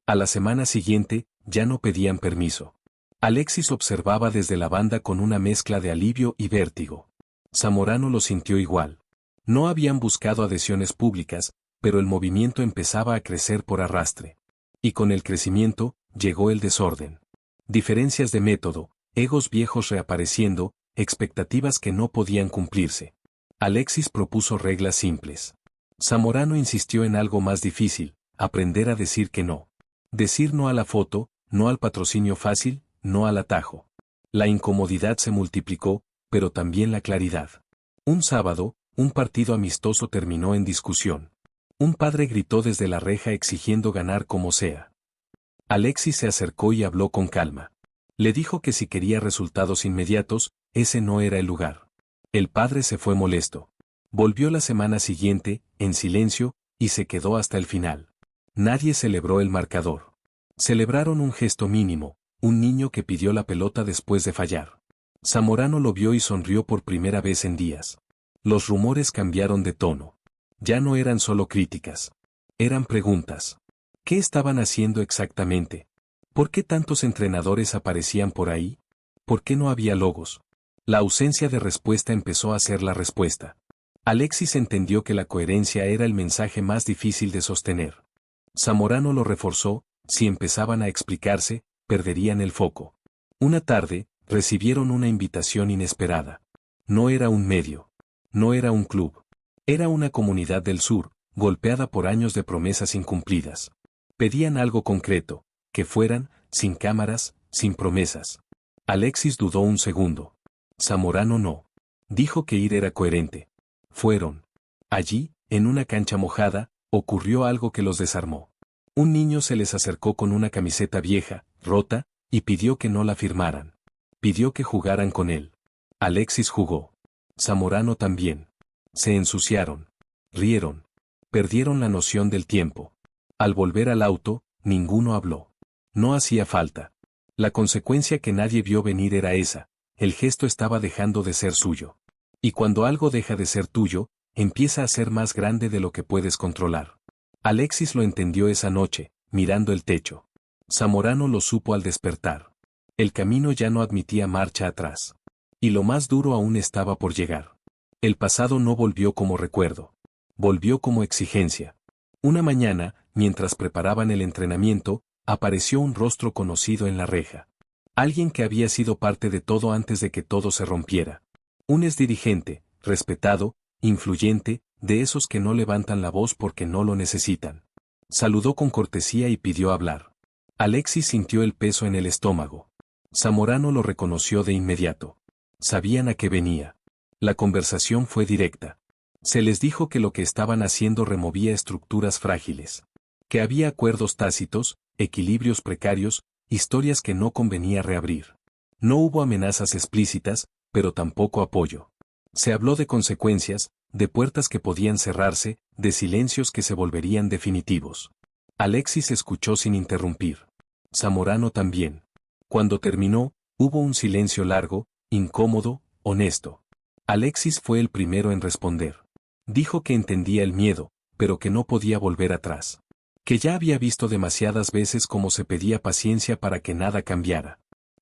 A la semana siguiente, ya no pedían permiso. Alexis observaba desde la banda con una mezcla de alivio y vértigo. Zamorano lo sintió igual. No habían buscado adhesiones públicas, pero el movimiento empezaba a crecer por arrastre. Y con el crecimiento, llegó el desorden. Diferencias de método, egos viejos reapareciendo, expectativas que no podían cumplirse. Alexis propuso reglas simples. Zamorano insistió en algo más difícil, aprender a decir que no. Decir no a la foto, no al patrocinio fácil, no al atajo. La incomodidad se multiplicó, pero también la claridad. Un sábado, un partido amistoso terminó en discusión. Un padre gritó desde la reja exigiendo ganar como sea. Alexis se acercó y habló con calma. Le dijo que si quería resultados inmediatos, ese no era el lugar. El padre se fue molesto. Volvió la semana siguiente, en silencio, y se quedó hasta el final. Nadie celebró el marcador. Celebraron un gesto mínimo, un niño que pidió la pelota después de fallar. Zamorano lo vio y sonrió por primera vez en días. Los rumores cambiaron de tono. Ya no eran solo críticas. Eran preguntas. ¿Qué estaban haciendo exactamente? ¿Por qué tantos entrenadores aparecían por ahí? ¿Por qué no había logos? La ausencia de respuesta empezó a ser la respuesta. Alexis entendió que la coherencia era el mensaje más difícil de sostener. Zamorano lo reforzó, si empezaban a explicarse, perderían el foco. Una tarde, recibieron una invitación inesperada. No era un medio. No era un club. Era una comunidad del sur, golpeada por años de promesas incumplidas. Pedían algo concreto, que fueran, sin cámaras, sin promesas. Alexis dudó un segundo. Zamorano no. Dijo que ir era coherente. Fueron. Allí, en una cancha mojada, ocurrió algo que los desarmó. Un niño se les acercó con una camiseta vieja, rota, y pidió que no la firmaran. Pidió que jugaran con él. Alexis jugó. Zamorano también. Se ensuciaron. Rieron. Perdieron la noción del tiempo. Al volver al auto, ninguno habló. No hacía falta. La consecuencia que nadie vio venir era esa, el gesto estaba dejando de ser suyo. Y cuando algo deja de ser tuyo, empieza a ser más grande de lo que puedes controlar. Alexis lo entendió esa noche, mirando el techo. Zamorano lo supo al despertar. El camino ya no admitía marcha atrás. Y lo más duro aún estaba por llegar. El pasado no volvió como recuerdo. Volvió como exigencia. Una mañana, mientras preparaban el entrenamiento, apareció un rostro conocido en la reja. Alguien que había sido parte de todo antes de que todo se rompiera. Un exdirigente, respetado, influyente, de esos que no levantan la voz porque no lo necesitan. Saludó con cortesía y pidió hablar. Alexis sintió el peso en el estómago. Zamorano lo reconoció de inmediato. Sabían a qué venía. La conversación fue directa. Se les dijo que lo que estaban haciendo removía estructuras frágiles. Que había acuerdos tácitos, equilibrios precarios, historias que no convenía reabrir. No hubo amenazas explícitas, pero tampoco apoyo. Se habló de consecuencias, de puertas que podían cerrarse, de silencios que se volverían definitivos. Alexis escuchó sin interrumpir. Zamorano también. Cuando terminó, hubo un silencio largo, incómodo, honesto. Alexis fue el primero en responder. Dijo que entendía el miedo, pero que no podía volver atrás. Que ya había visto demasiadas veces cómo se pedía paciencia para que nada cambiara.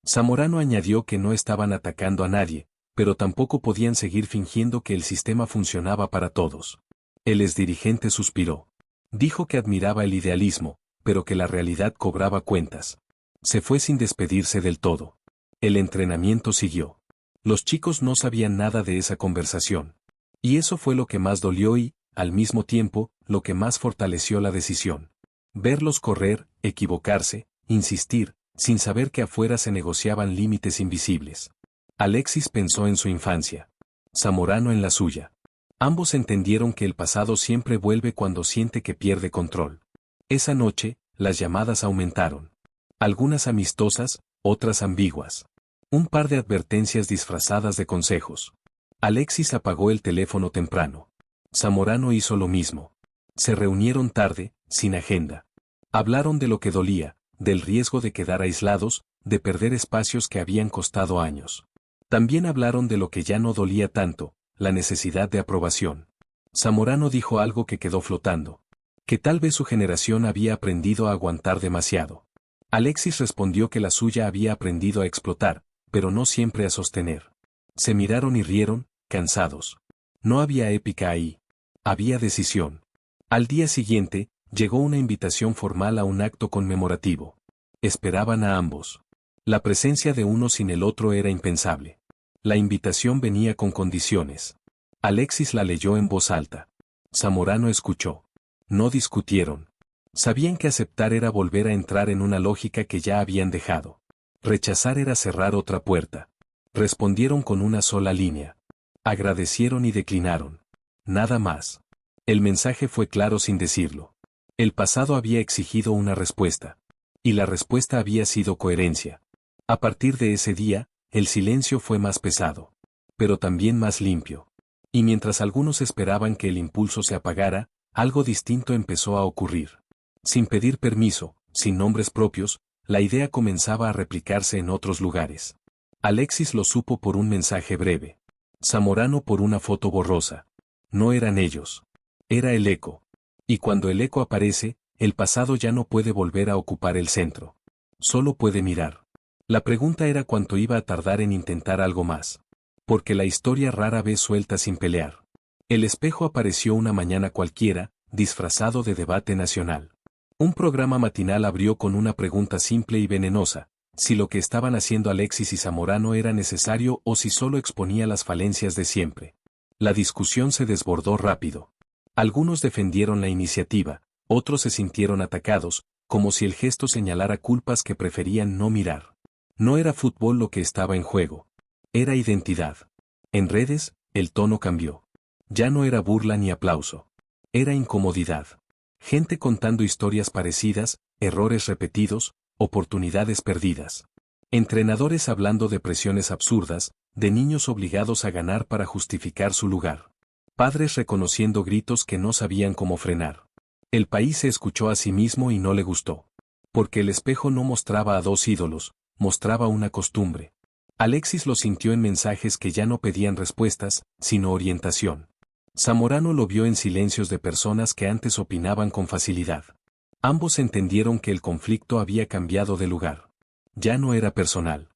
Zamorano añadió que no estaban atacando a nadie, pero tampoco podían seguir fingiendo que el sistema funcionaba para todos. El exdirigente suspiró. Dijo que admiraba el idealismo, pero que la realidad cobraba cuentas. Se fue sin despedirse del todo. El entrenamiento siguió. Los chicos no sabían nada de esa conversación. Y eso fue lo que más dolió y, al mismo tiempo, lo que más fortaleció la decisión. Verlos correr, equivocarse, insistir, sin saber que afuera se negociaban límites invisibles. Alexis pensó en su infancia. Zamorano en la suya. Ambos entendieron que el pasado siempre vuelve cuando siente que pierde control. Esa noche, las llamadas aumentaron. Algunas amistosas, otras ambiguas. Un par de advertencias disfrazadas de consejos. Alexis apagó el teléfono temprano. Zamorano hizo lo mismo. Se reunieron tarde, sin agenda. Hablaron de lo que dolía, del riesgo de quedar aislados, de perder espacios que habían costado años. También hablaron de lo que ya no dolía tanto, la necesidad de aprobación. Zamorano dijo algo que quedó flotando. Que tal vez su generación había aprendido a aguantar demasiado. Alexis respondió que la suya había aprendido a explotar, pero no siempre a sostener. Se miraron y rieron, cansados. No había épica ahí. Había decisión. Al día siguiente, llegó una invitación formal a un acto conmemorativo. Esperaban a ambos. La presencia de uno sin el otro era impensable. La invitación venía con condiciones. Alexis la leyó en voz alta. Zamorano escuchó. No discutieron. Sabían que aceptar era volver a entrar en una lógica que ya habían dejado. Rechazar era cerrar otra puerta. Respondieron con una sola línea. Agradecieron y declinaron. Nada más. El mensaje fue claro sin decirlo. El pasado había exigido una respuesta. Y la respuesta había sido coherencia. A partir de ese día, el silencio fue más pesado. Pero también más limpio. Y mientras algunos esperaban que el impulso se apagara, algo distinto empezó a ocurrir. Sin pedir permiso, sin nombres propios, la idea comenzaba a replicarse en otros lugares. Alexis lo supo por un mensaje breve. Zamorano por una foto borrosa. No eran ellos. Era el eco. Y cuando el eco aparece, el pasado ya no puede volver a ocupar el centro. Solo puede mirar. La pregunta era cuánto iba a tardar en intentar algo más. Porque la historia rara vez suelta sin pelear. El espejo apareció una mañana cualquiera, disfrazado de debate nacional. Un programa matinal abrió con una pregunta simple y venenosa, si lo que estaban haciendo Alexis y Zamorano era necesario o si solo exponía las falencias de siempre. La discusión se desbordó rápido. Algunos defendieron la iniciativa, otros se sintieron atacados, como si el gesto señalara culpas que preferían no mirar. No era fútbol lo que estaba en juego. Era identidad. En redes, el tono cambió. Ya no era burla ni aplauso. Era incomodidad. Gente contando historias parecidas, errores repetidos, oportunidades perdidas. Entrenadores hablando de presiones absurdas, de niños obligados a ganar para justificar su lugar. Padres reconociendo gritos que no sabían cómo frenar. El país se escuchó a sí mismo y no le gustó. Porque el espejo no mostraba a dos ídolos, mostraba una costumbre. Alexis lo sintió en mensajes que ya no pedían respuestas, sino orientación. Zamorano lo vio en silencios de personas que antes opinaban con facilidad. Ambos entendieron que el conflicto había cambiado de lugar. Ya no era personal.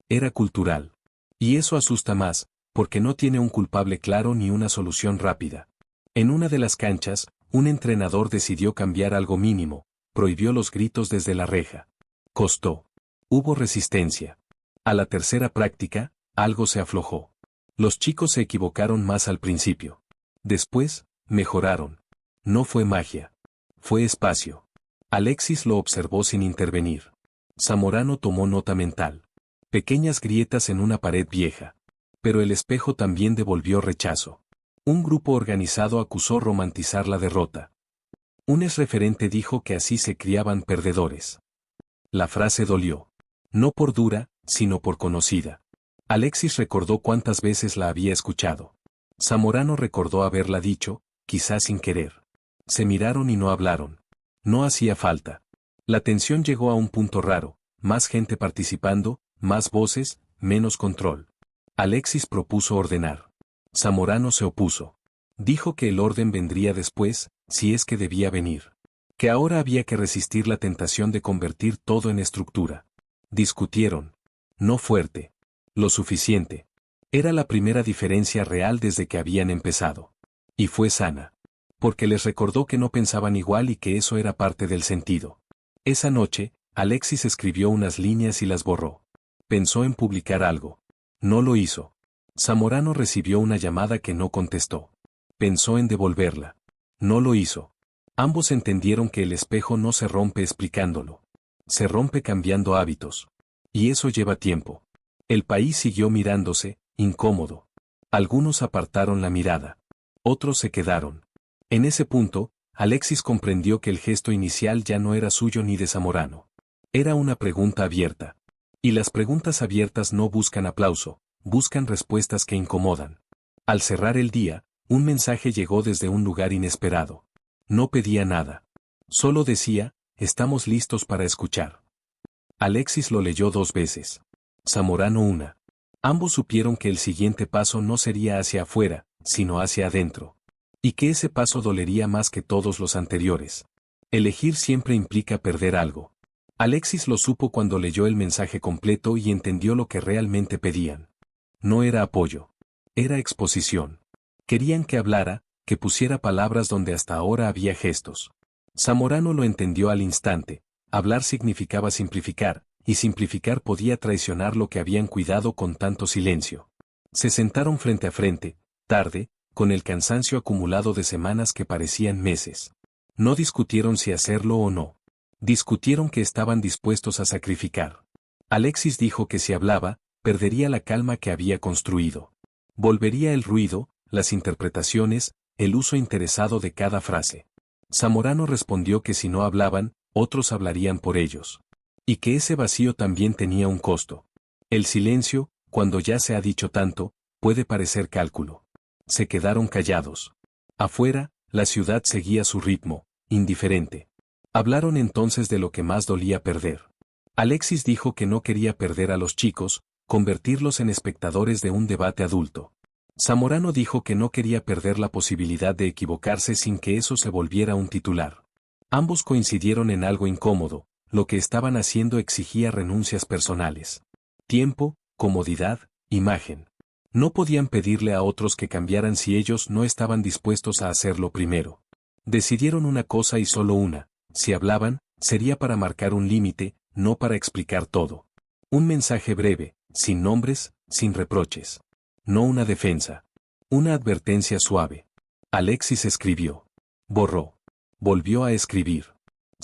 Era cultural. Y eso asusta más, porque no tiene un culpable claro ni una solución rápida. En una de las canchas, un entrenador decidió cambiar algo mínimo, prohibió los gritos desde la reja. Costó. Hubo resistencia. A la tercera práctica, algo se aflojó. Los chicos se equivocaron más al principio. Después, mejoraron. No fue magia. Fue espacio. Alexis lo observó sin intervenir. Zamorano tomó nota mental. Pequeñas grietas en una pared vieja. Pero el espejo también devolvió rechazo. Un grupo organizado acusó romantizar la derrota. Un exreferente dijo que así se criaban perdedores. La frase dolió. No por dura, sino por conocida. Alexis recordó cuántas veces la había escuchado. Zamorano recordó haberla dicho, quizás sin querer. Se miraron y no hablaron. No hacía falta. La tensión llegó a un punto raro, más gente participando, más voces, menos control. Alexis propuso ordenar. Zamorano se opuso. Dijo que el orden vendría después, si es que debía venir. Que ahora había que resistir la tentación de convertir todo en estructura. Discutieron. No fuerte. Lo suficiente. Era la primera diferencia real desde que habían empezado. Y fue sana. Porque les recordó que no pensaban igual y que eso era parte del sentido. Esa noche, Alexis escribió unas líneas y las borró. Pensó en publicar algo. No lo hizo. Zamorano recibió una llamada que no contestó. Pensó en devolverla. No lo hizo. Ambos entendieron que el espejo no se rompe explicándolo. Se rompe cambiando hábitos. Y eso lleva tiempo. El país siguió mirándose, incómodo. Algunos apartaron la mirada. Otros se quedaron. En ese punto, Alexis comprendió que el gesto inicial ya no era suyo ni de Zamorano. Era una pregunta abierta. Y las preguntas abiertas no buscan aplauso, buscan respuestas que incomodan. Al cerrar el día, un mensaje llegó desde un lugar inesperado. No pedía nada. Solo decía, estamos listos para escuchar. Alexis lo leyó 2 veces. Zamorano una. Ambos supieron que el siguiente paso no sería hacia afuera, sino hacia adentro. Y que ese paso dolería más que todos los anteriores. Elegir siempre implica perder algo. Alexis lo supo cuando leyó el mensaje completo y entendió lo que realmente pedían. No era apoyo. Era exposición. Querían que hablara, que pusiera palabras donde hasta ahora había gestos. Zamorano lo entendió al instante. Hablar significaba simplificar, y simplificar podía traicionar lo que habían cuidado con tanto silencio. Se sentaron frente a frente, tarde, con el cansancio acumulado de semanas que parecían meses. No discutieron si hacerlo o no. Discutieron que estaban dispuestos a sacrificar. Alexis dijo que si hablaba, perdería la calma que había construido. Volvería el ruido, las interpretaciones, el uso interesado de cada frase. Zamorano respondió que si no hablaban, otros hablarían por ellos. Y que ese vacío también tenía un costo. El silencio, cuando ya se ha dicho tanto, puede parecer cálculo. Se quedaron callados. Afuera, la ciudad seguía su ritmo, indiferente. Hablaron entonces de lo que más dolía perder. Alexis dijo que no quería perder a los chicos, convertirlos en espectadores de un debate adulto. Zamorano dijo que no quería perder la posibilidad de equivocarse sin que eso se volviera un titular. Ambos coincidieron en algo incómodo, lo que estaban haciendo exigía renuncias personales. Tiempo, comodidad, imagen. No podían pedirle a otros que cambiaran si ellos no estaban dispuestos a hacerlo primero. Decidieron una cosa y solo una: si hablaban, sería para marcar un límite, no para explicar todo. Un mensaje breve, sin nombres, sin reproches. No una defensa. Una advertencia suave. Alexis escribió. Borró. Volvió a escribir.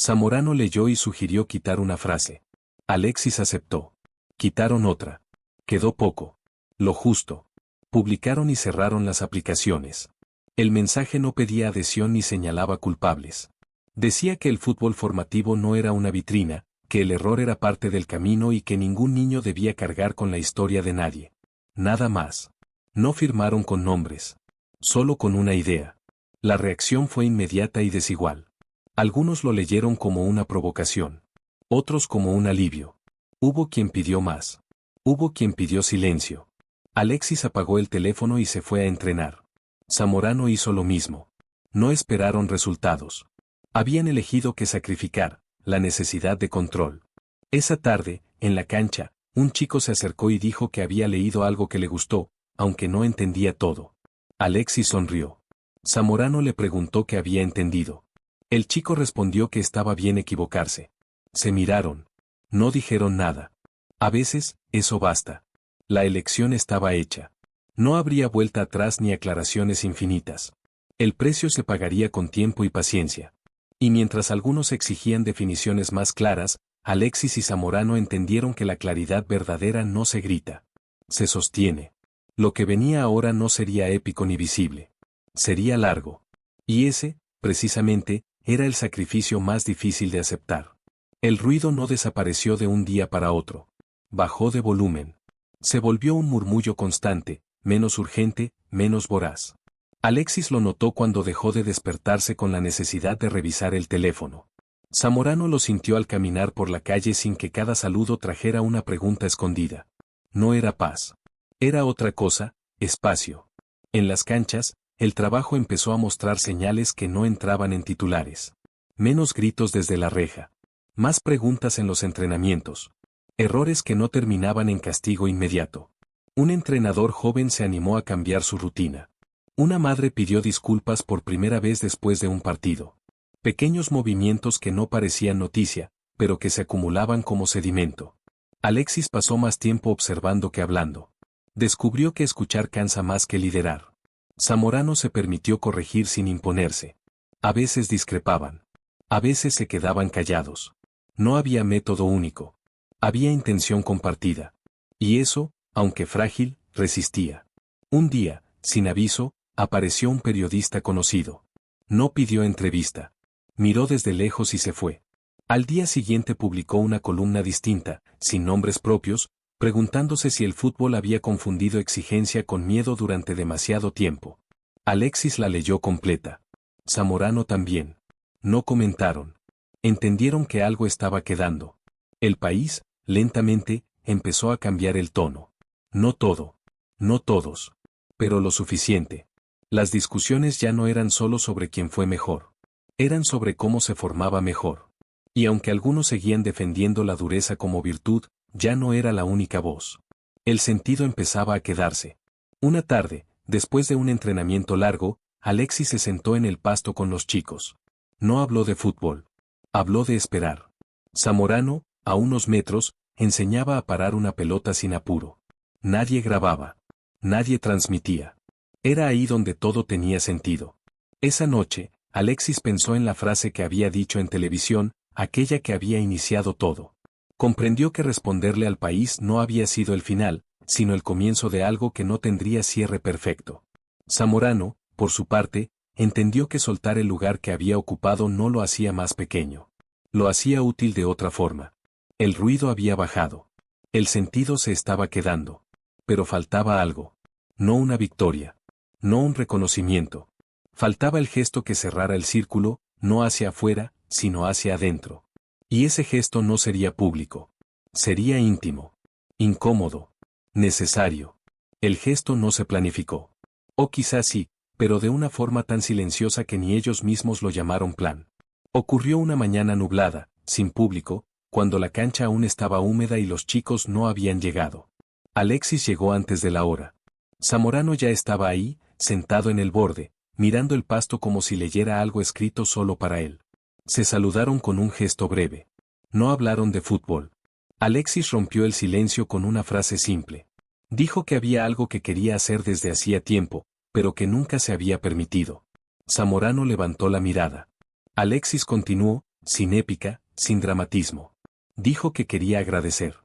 Zamorano leyó y sugirió quitar una frase. Alexis aceptó. Quitaron otra. Quedó poco. Lo justo. Publicaron y cerraron las aplicaciones. El mensaje no pedía adhesión ni señalaba culpables. Decía que el fútbol formativo no era una vitrina, que el error era parte del camino y que ningún niño debía cargar con la historia de nadie. Nada más. No firmaron con nombres. Solo con una idea. La reacción fue inmediata y desigual. Algunos lo leyeron como una provocación. Otros como un alivio. Hubo quien pidió más. Hubo quien pidió silencio. Alexis apagó el teléfono y se fue a entrenar. Zamorano hizo lo mismo. No esperaron resultados. Habían elegido que sacrificar, la necesidad de control. Esa tarde, en la cancha, un chico se acercó y dijo que había leído algo que le gustó, aunque no entendía todo. Alexis sonrió. Zamorano le preguntó qué había entendido. El chico respondió que estaba bien equivocarse. Se miraron. No dijeron nada. A veces, eso basta. La elección estaba hecha. No habría vuelta atrás ni aclaraciones infinitas. El precio se pagaría con tiempo y paciencia. Y mientras algunos exigían definiciones más claras, Alexis y Zamorano entendieron que la claridad verdadera no se grita. Se sostiene. Lo que venía ahora no sería épico ni visible. Sería largo. Y ese, precisamente, era el sacrificio más difícil de aceptar. El ruido no desapareció de un día para otro. Bajó de volumen. Se volvió un murmullo constante, menos urgente, menos voraz. Alexis lo notó cuando dejó de despertarse con la necesidad de revisar el teléfono. Zamorano lo sintió al caminar por la calle sin que cada saludo trajera una pregunta escondida. No era paz. Era otra cosa, espacio. En las canchas, el trabajo empezó a mostrar señales que no entraban en titulares. Menos gritos desde la reja. Más preguntas en los entrenamientos. Errores que no terminaban en castigo inmediato. Un entrenador joven se animó a cambiar su rutina. Una madre pidió disculpas por primera vez después de un partido. Pequeños movimientos que no parecían noticia, pero que se acumulaban como sedimento. Alexis pasó más tiempo observando que hablando. Descubrió que escuchar cansa más que liderar. Zamorano se permitió corregir sin imponerse. A veces discrepaban. A veces se quedaban callados. No había método único. Había intención compartida. Y eso, aunque frágil, resistía. Un día, sin aviso, apareció un periodista conocido. No pidió entrevista. Miró desde lejos y se fue. Al día siguiente publicó una columna distinta, sin nombres propios, preguntándose si el fútbol había confundido exigencia con miedo durante demasiado tiempo. Alexis la leyó completa. Zamorano también. No comentaron. Entendieron que algo estaba quedando. El país, lentamente, empezó a cambiar el tono. No todo. No todos. Pero lo suficiente. Las discusiones ya no eran solo sobre quién fue mejor. Eran sobre cómo se formaba mejor. Y aunque algunos seguían defendiendo la dureza como virtud, ya no era la única voz. El sentido empezaba a quedarse. Una tarde, después de un entrenamiento largo, Alexis se sentó en el pasto con los chicos. No habló de fútbol. Habló de esperar. Zamorano, a unos metros, enseñaba a parar una pelota sin apuro. Nadie grababa. Nadie transmitía. Era ahí donde todo tenía sentido. Esa noche, Alexis pensó en la frase que había dicho en televisión, aquella que había iniciado todo. Comprendió que responderle al país no había sido el final, sino el comienzo de algo que no tendría cierre perfecto. Zamorano, por su parte, entendió que soltar el lugar que había ocupado no lo hacía más pequeño. Lo hacía útil de otra forma. El ruido había bajado. El sentido se estaba quedando. Pero faltaba algo. No una victoria. No un reconocimiento. Faltaba el gesto que cerrara el círculo, no hacia afuera, sino hacia adentro. Y ese gesto no sería público. Sería íntimo. Incómodo. Necesario. El gesto no se planificó. O quizás sí, pero de una forma tan silenciosa que ni ellos mismos lo llamaron plan. Ocurrió una mañana nublada, sin público, cuando la cancha aún estaba húmeda y los chicos no habían llegado. Alexis llegó antes de la hora. Zamorano ya estaba ahí, sentado en el borde, mirando el pasto como si leyera algo escrito solo para él. Se saludaron con un gesto breve. No hablaron de fútbol. Alexis rompió el silencio con una frase simple. Dijo que había algo que quería hacer desde hacía tiempo, pero que nunca se había permitido. Zamorano levantó la mirada. Alexis continuó, sin épica, sin dramatismo. Dijo que quería agradecer.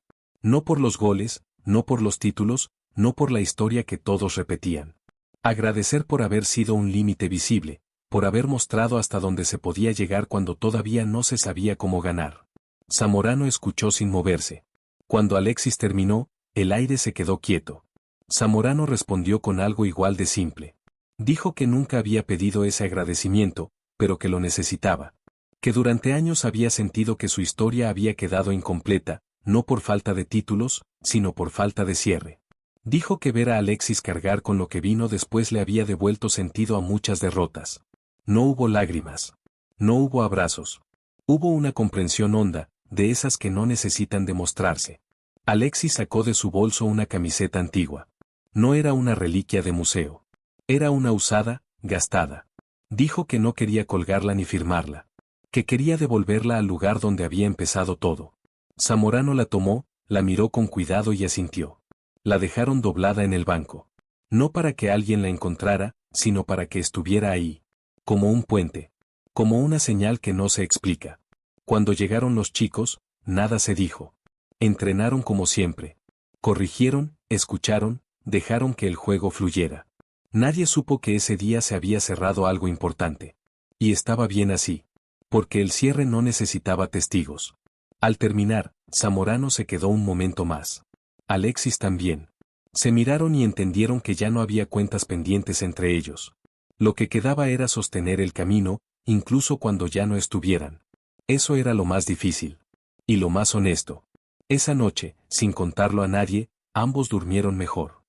No por los goles, no por los títulos, no por la historia que todos repetían. Agradecer por haber sido un límite visible, por haber mostrado hasta dónde se podía llegar cuando todavía no se sabía cómo ganar. Zamorano escuchó sin moverse. Cuando Alexis terminó, el aire se quedó quieto. Zamorano respondió con algo igual de simple. Dijo que nunca había pedido ese agradecimiento, pero que lo necesitaba. Que durante años había sentido que su historia había quedado incompleta, no por falta de títulos, sino por falta de cierre. Dijo que ver a Alexis cargar con lo que vino después le había devuelto sentido a muchas derrotas. No hubo lágrimas. No hubo abrazos. Hubo una comprensión honda, de esas que no necesitan demostrarse. Alexis sacó de su bolso una camiseta antigua. No era una reliquia de museo. Era una usada, gastada. Dijo que no quería colgarla ni firmarla. Que quería devolverla al lugar donde había empezado todo. Zamorano la tomó, la miró con cuidado y asintió. La dejaron doblada en el banco. No para que alguien la encontrara, sino para que estuviera ahí. Como un puente. Como una señal que no se explica. Cuando llegaron los chicos, nada se dijo. Entrenaron como siempre. Corrigieron, escucharon, dejaron que el juego fluyera. Nadie supo que ese día se había cerrado algo importante. Y estaba bien así. Porque el cierre no necesitaba testigos. Al terminar, Zamorano se quedó un momento más. Alexis también. Se miraron y entendieron que ya no había cuentas pendientes entre ellos. Lo que quedaba era sostener el camino, incluso cuando ya no estuvieran. Eso era lo más difícil. Y lo más honesto. Esa noche, sin contarlo a nadie, ambos durmieron mejor.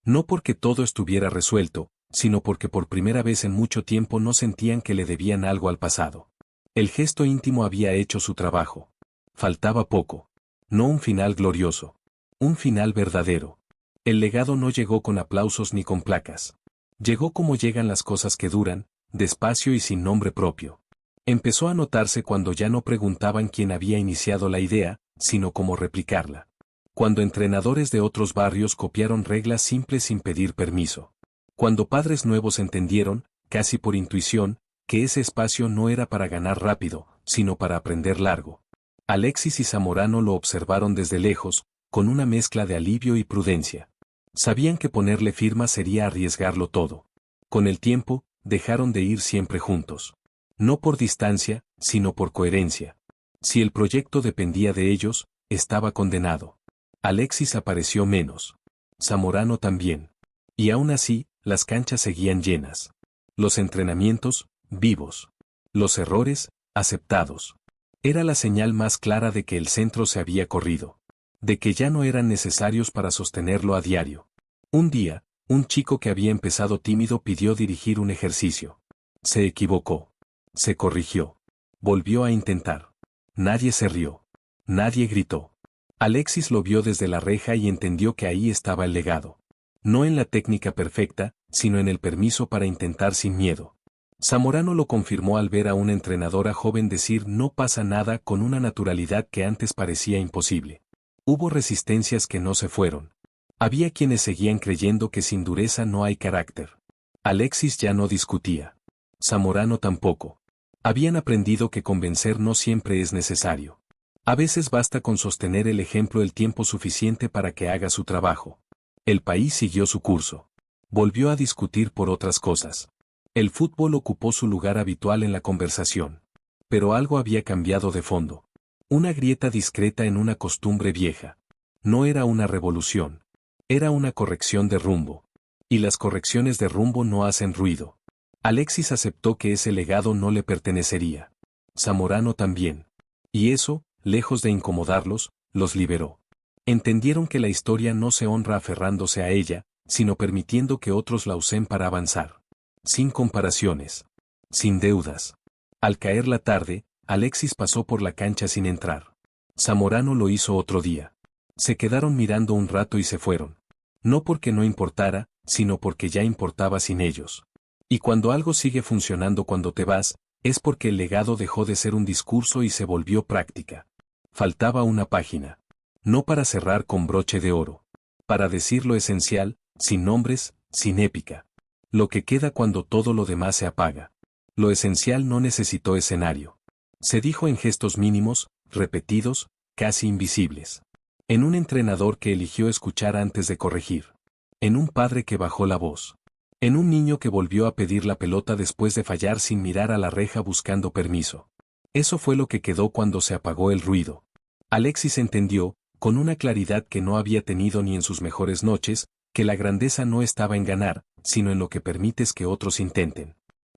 No porque todo estuviera resuelto, sino porque por primera vez en mucho tiempo no sentían que le debían algo al pasado. El gesto íntimo había hecho su trabajo. Faltaba poco. No un final glorioso. Un final verdadero. El legado no llegó con aplausos ni con placas. Llegó como llegan las cosas que duran, despacio y sin nombre propio. Empezó a notarse cuando ya no preguntaban quién había iniciado la idea, sino cómo replicarla. Cuando entrenadores de otros barrios copiaron reglas simples sin pedir permiso. Cuando padres nuevos entendieron, casi por intuición, que ese espacio no era para ganar rápido, sino para aprender largo. Alexis y Zamorano lo observaron desde lejos, con una mezcla de alivio y prudencia. Sabían que ponerle firma sería arriesgarlo todo. Con el tiempo, dejaron de ir siempre juntos. No por distancia, sino por coherencia. Si el proyecto dependía de ellos, estaba condenado. Alexis apareció menos. Zamorano también. Y aún así, las canchas seguían llenas. Los entrenamientos, vivos. Los errores, aceptados. Era la señal más clara de que el centro se había corrido. De que ya no eran necesarios para sostenerlo a diario. Un día, un chico que había empezado tímido pidió dirigir un ejercicio. Se equivocó. Se corrigió. Volvió a intentar. Nadie se rió. Nadie gritó. Alexis lo vio desde la reja y entendió que ahí estaba el legado. No en la técnica perfecta, sino en el permiso para intentar sin miedo. Zamorano lo confirmó al ver a una entrenadora joven decir no pasa nada con una naturalidad que antes parecía imposible. Hubo resistencias que no se fueron. Había quienes seguían creyendo que sin dureza no hay carácter. Alexis ya no discutía. Zamorano tampoco. Habían aprendido que convencer no siempre es necesario. A veces basta con sostener el ejemplo el tiempo suficiente para que haga su trabajo. El país siguió su curso. Volvió a discutir por otras cosas. El fútbol ocupó su lugar habitual en la conversación. Pero algo había cambiado de fondo. Una grieta discreta en una costumbre vieja. No era una revolución. Era una corrección de rumbo. Y las correcciones de rumbo no hacen ruido. Alexis aceptó que ese legado no le pertenecería. Zamorano también. Y eso, lejos de incomodarlos, los liberó. Entendieron que la historia no se honra aferrándose a ella, sino permitiendo que otros la usen para avanzar. Sin comparaciones. Sin deudas. Al caer la tarde, Alexis pasó por la cancha sin entrar. Zamorano lo hizo otro día. Se quedaron mirando un rato y se fueron. No porque no importara, sino porque ya importaba sin ellos. Y cuando algo sigue funcionando cuando te vas, es porque el legado dejó de ser un discurso y se volvió práctica. Faltaba una página. No para cerrar con broche de oro. Para decir lo esencial, sin nombres, sin épica. Lo que queda cuando todo lo demás se apaga. Lo esencial no necesitó escenario. Se dijo en gestos mínimos, repetidos, casi invisibles. En un entrenador que eligió escuchar antes de corregir. En un padre que bajó la voz. En un niño que volvió a pedir la pelota después de fallar sin mirar a la reja buscando permiso. Eso fue lo que quedó cuando se apagó el ruido. Alexis entendió, con una claridad que no había tenido ni en sus mejores noches, que la grandeza no estaba en ganar, sino en lo que permites que otros intenten.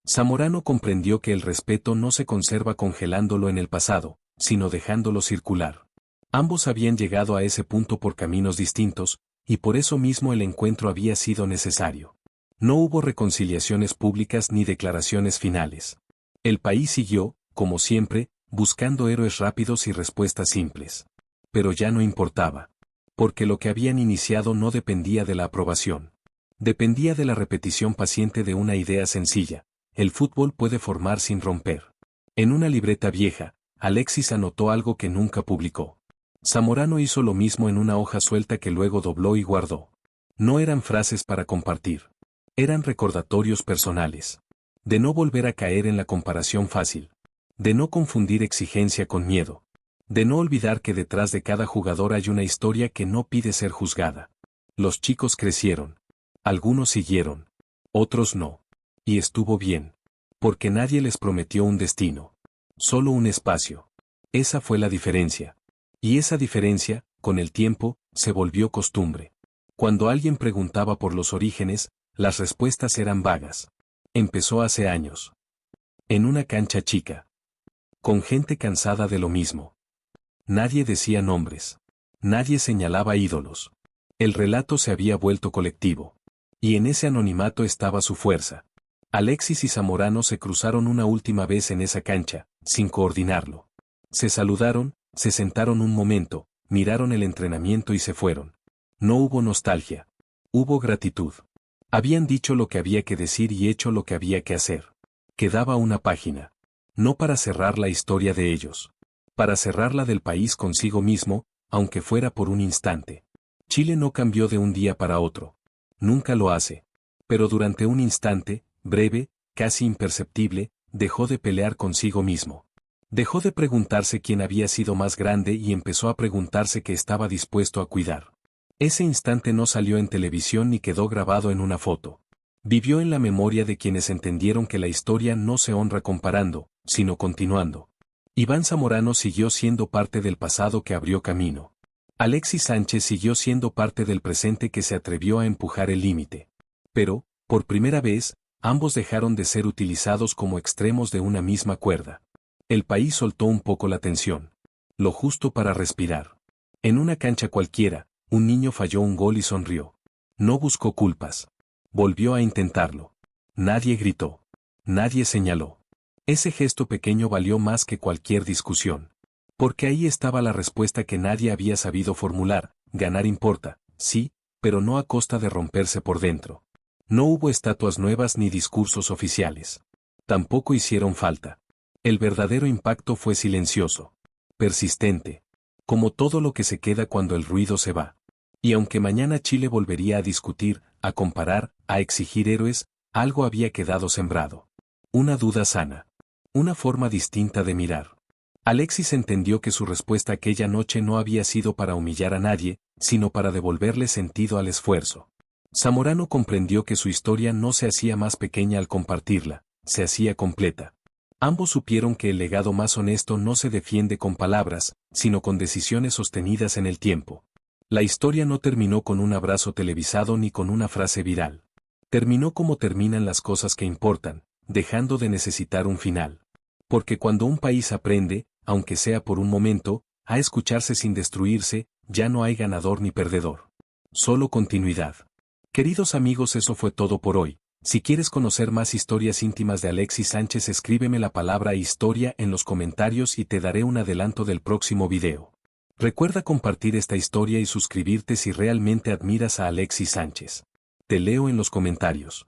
Zamorano comprendió que el respeto no se conserva congelándolo en el pasado, sino dejándolo circular. Ambos habían llegado a ese punto por caminos distintos, y por eso mismo el encuentro había sido necesario. No hubo reconciliaciones públicas ni declaraciones finales. El país siguió, como siempre, buscando héroes rápidos y respuestas simples. Pero ya no importaba. Porque lo que habían iniciado no dependía de la aprobación. Dependía de la repetición paciente de una idea sencilla. El fútbol puede formar sin romper. En una libreta vieja, Alexis anotó algo que nunca publicó. Zamorano hizo lo mismo en una hoja suelta que luego dobló y guardó. No eran frases para compartir. Eran recordatorios personales. De no volver a caer en la comparación fácil. De no confundir exigencia con miedo. De no olvidar que detrás de cada jugador hay una historia que no pide ser juzgada. Los chicos crecieron. Algunos siguieron. Otros no. Y estuvo bien. Porque nadie les prometió un destino. Solo un espacio. Esa fue la diferencia. Y esa diferencia, con el tiempo, se volvió costumbre. Cuando alguien preguntaba por los orígenes, las respuestas eran vagas. Empezó hace años. En una cancha chica. Con gente cansada de lo mismo. Nadie decía nombres. Nadie señalaba ídolos. El relato se había vuelto colectivo. Y en ese anonimato estaba su fuerza. Alexis y Zamorano se cruzaron una última vez en esa cancha, sin coordinarlo. Se saludaron, se sentaron un momento, miraron el entrenamiento y se fueron. No hubo nostalgia. Hubo gratitud. Habían dicho lo que había que decir y hecho lo que había que hacer. Quedaba una página. No para cerrar la historia de ellos. Para cerrarla del país consigo mismo, aunque fuera por un instante. Chile no cambió de un día para otro. Nunca lo hace. Pero durante un instante, breve, casi imperceptible, dejó de pelear consigo mismo. Dejó de preguntarse quién había sido más grande y empezó a preguntarse qué estaba dispuesto a cuidar. Ese instante no salió en televisión ni quedó grabado en una foto. Vivió en la memoria de quienes entendieron que la historia no se honra comparando, sino continuando. Iván Zamorano siguió siendo parte del pasado que abrió camino. Alexis Sánchez siguió siendo parte del presente que se atrevió a empujar el límite. Pero, por primera vez, ambos dejaron de ser utilizados como extremos de una misma cuerda. El país soltó un poco la tensión. Lo justo para respirar. En una cancha cualquiera, un niño falló un gol y sonrió. No buscó culpas. Volvió a intentarlo. Nadie gritó. Nadie señaló. Ese gesto pequeño valió más que cualquier discusión. Porque ahí estaba la respuesta que nadie había sabido formular: ganar importa, sí, pero no a costa de romperse por dentro. No hubo estatuas nuevas ni discursos oficiales. Tampoco hicieron falta. El verdadero impacto fue silencioso. Persistente. Como todo lo que se queda cuando el ruido se va. Y aunque mañana Chile volvería a discutir, a comparar, a exigir héroes, Algo había quedado sembrado. Una duda sana. Una forma distinta de mirar. Alexis entendió que su respuesta aquella noche no había sido para humillar a nadie, sino para devolverle sentido al esfuerzo. Zamorano comprendió que su historia no se hacía más pequeña al compartirla, se hacía completa. Ambos supieron que el legado más honesto no se defiende con palabras, sino con decisiones sostenidas en el tiempo. La historia no terminó con un abrazo televisado ni con una frase viral. Terminó como terminan las cosas que importan, dejando de necesitar un final. Porque cuando un país aprende, aunque sea por un momento, a escucharse sin destruirse, ya no hay ganador ni perdedor. Solo continuidad. Queridos amigos, eso fue todo por hoy. Si quieres conocer más historias íntimas de Alexis Sánchez, escríbeme la palabra historia en los comentarios y te daré un adelanto del próximo video. Recuerda compartir esta historia y suscribirte si realmente admiras a Alexis Sánchez. Te leo en los comentarios.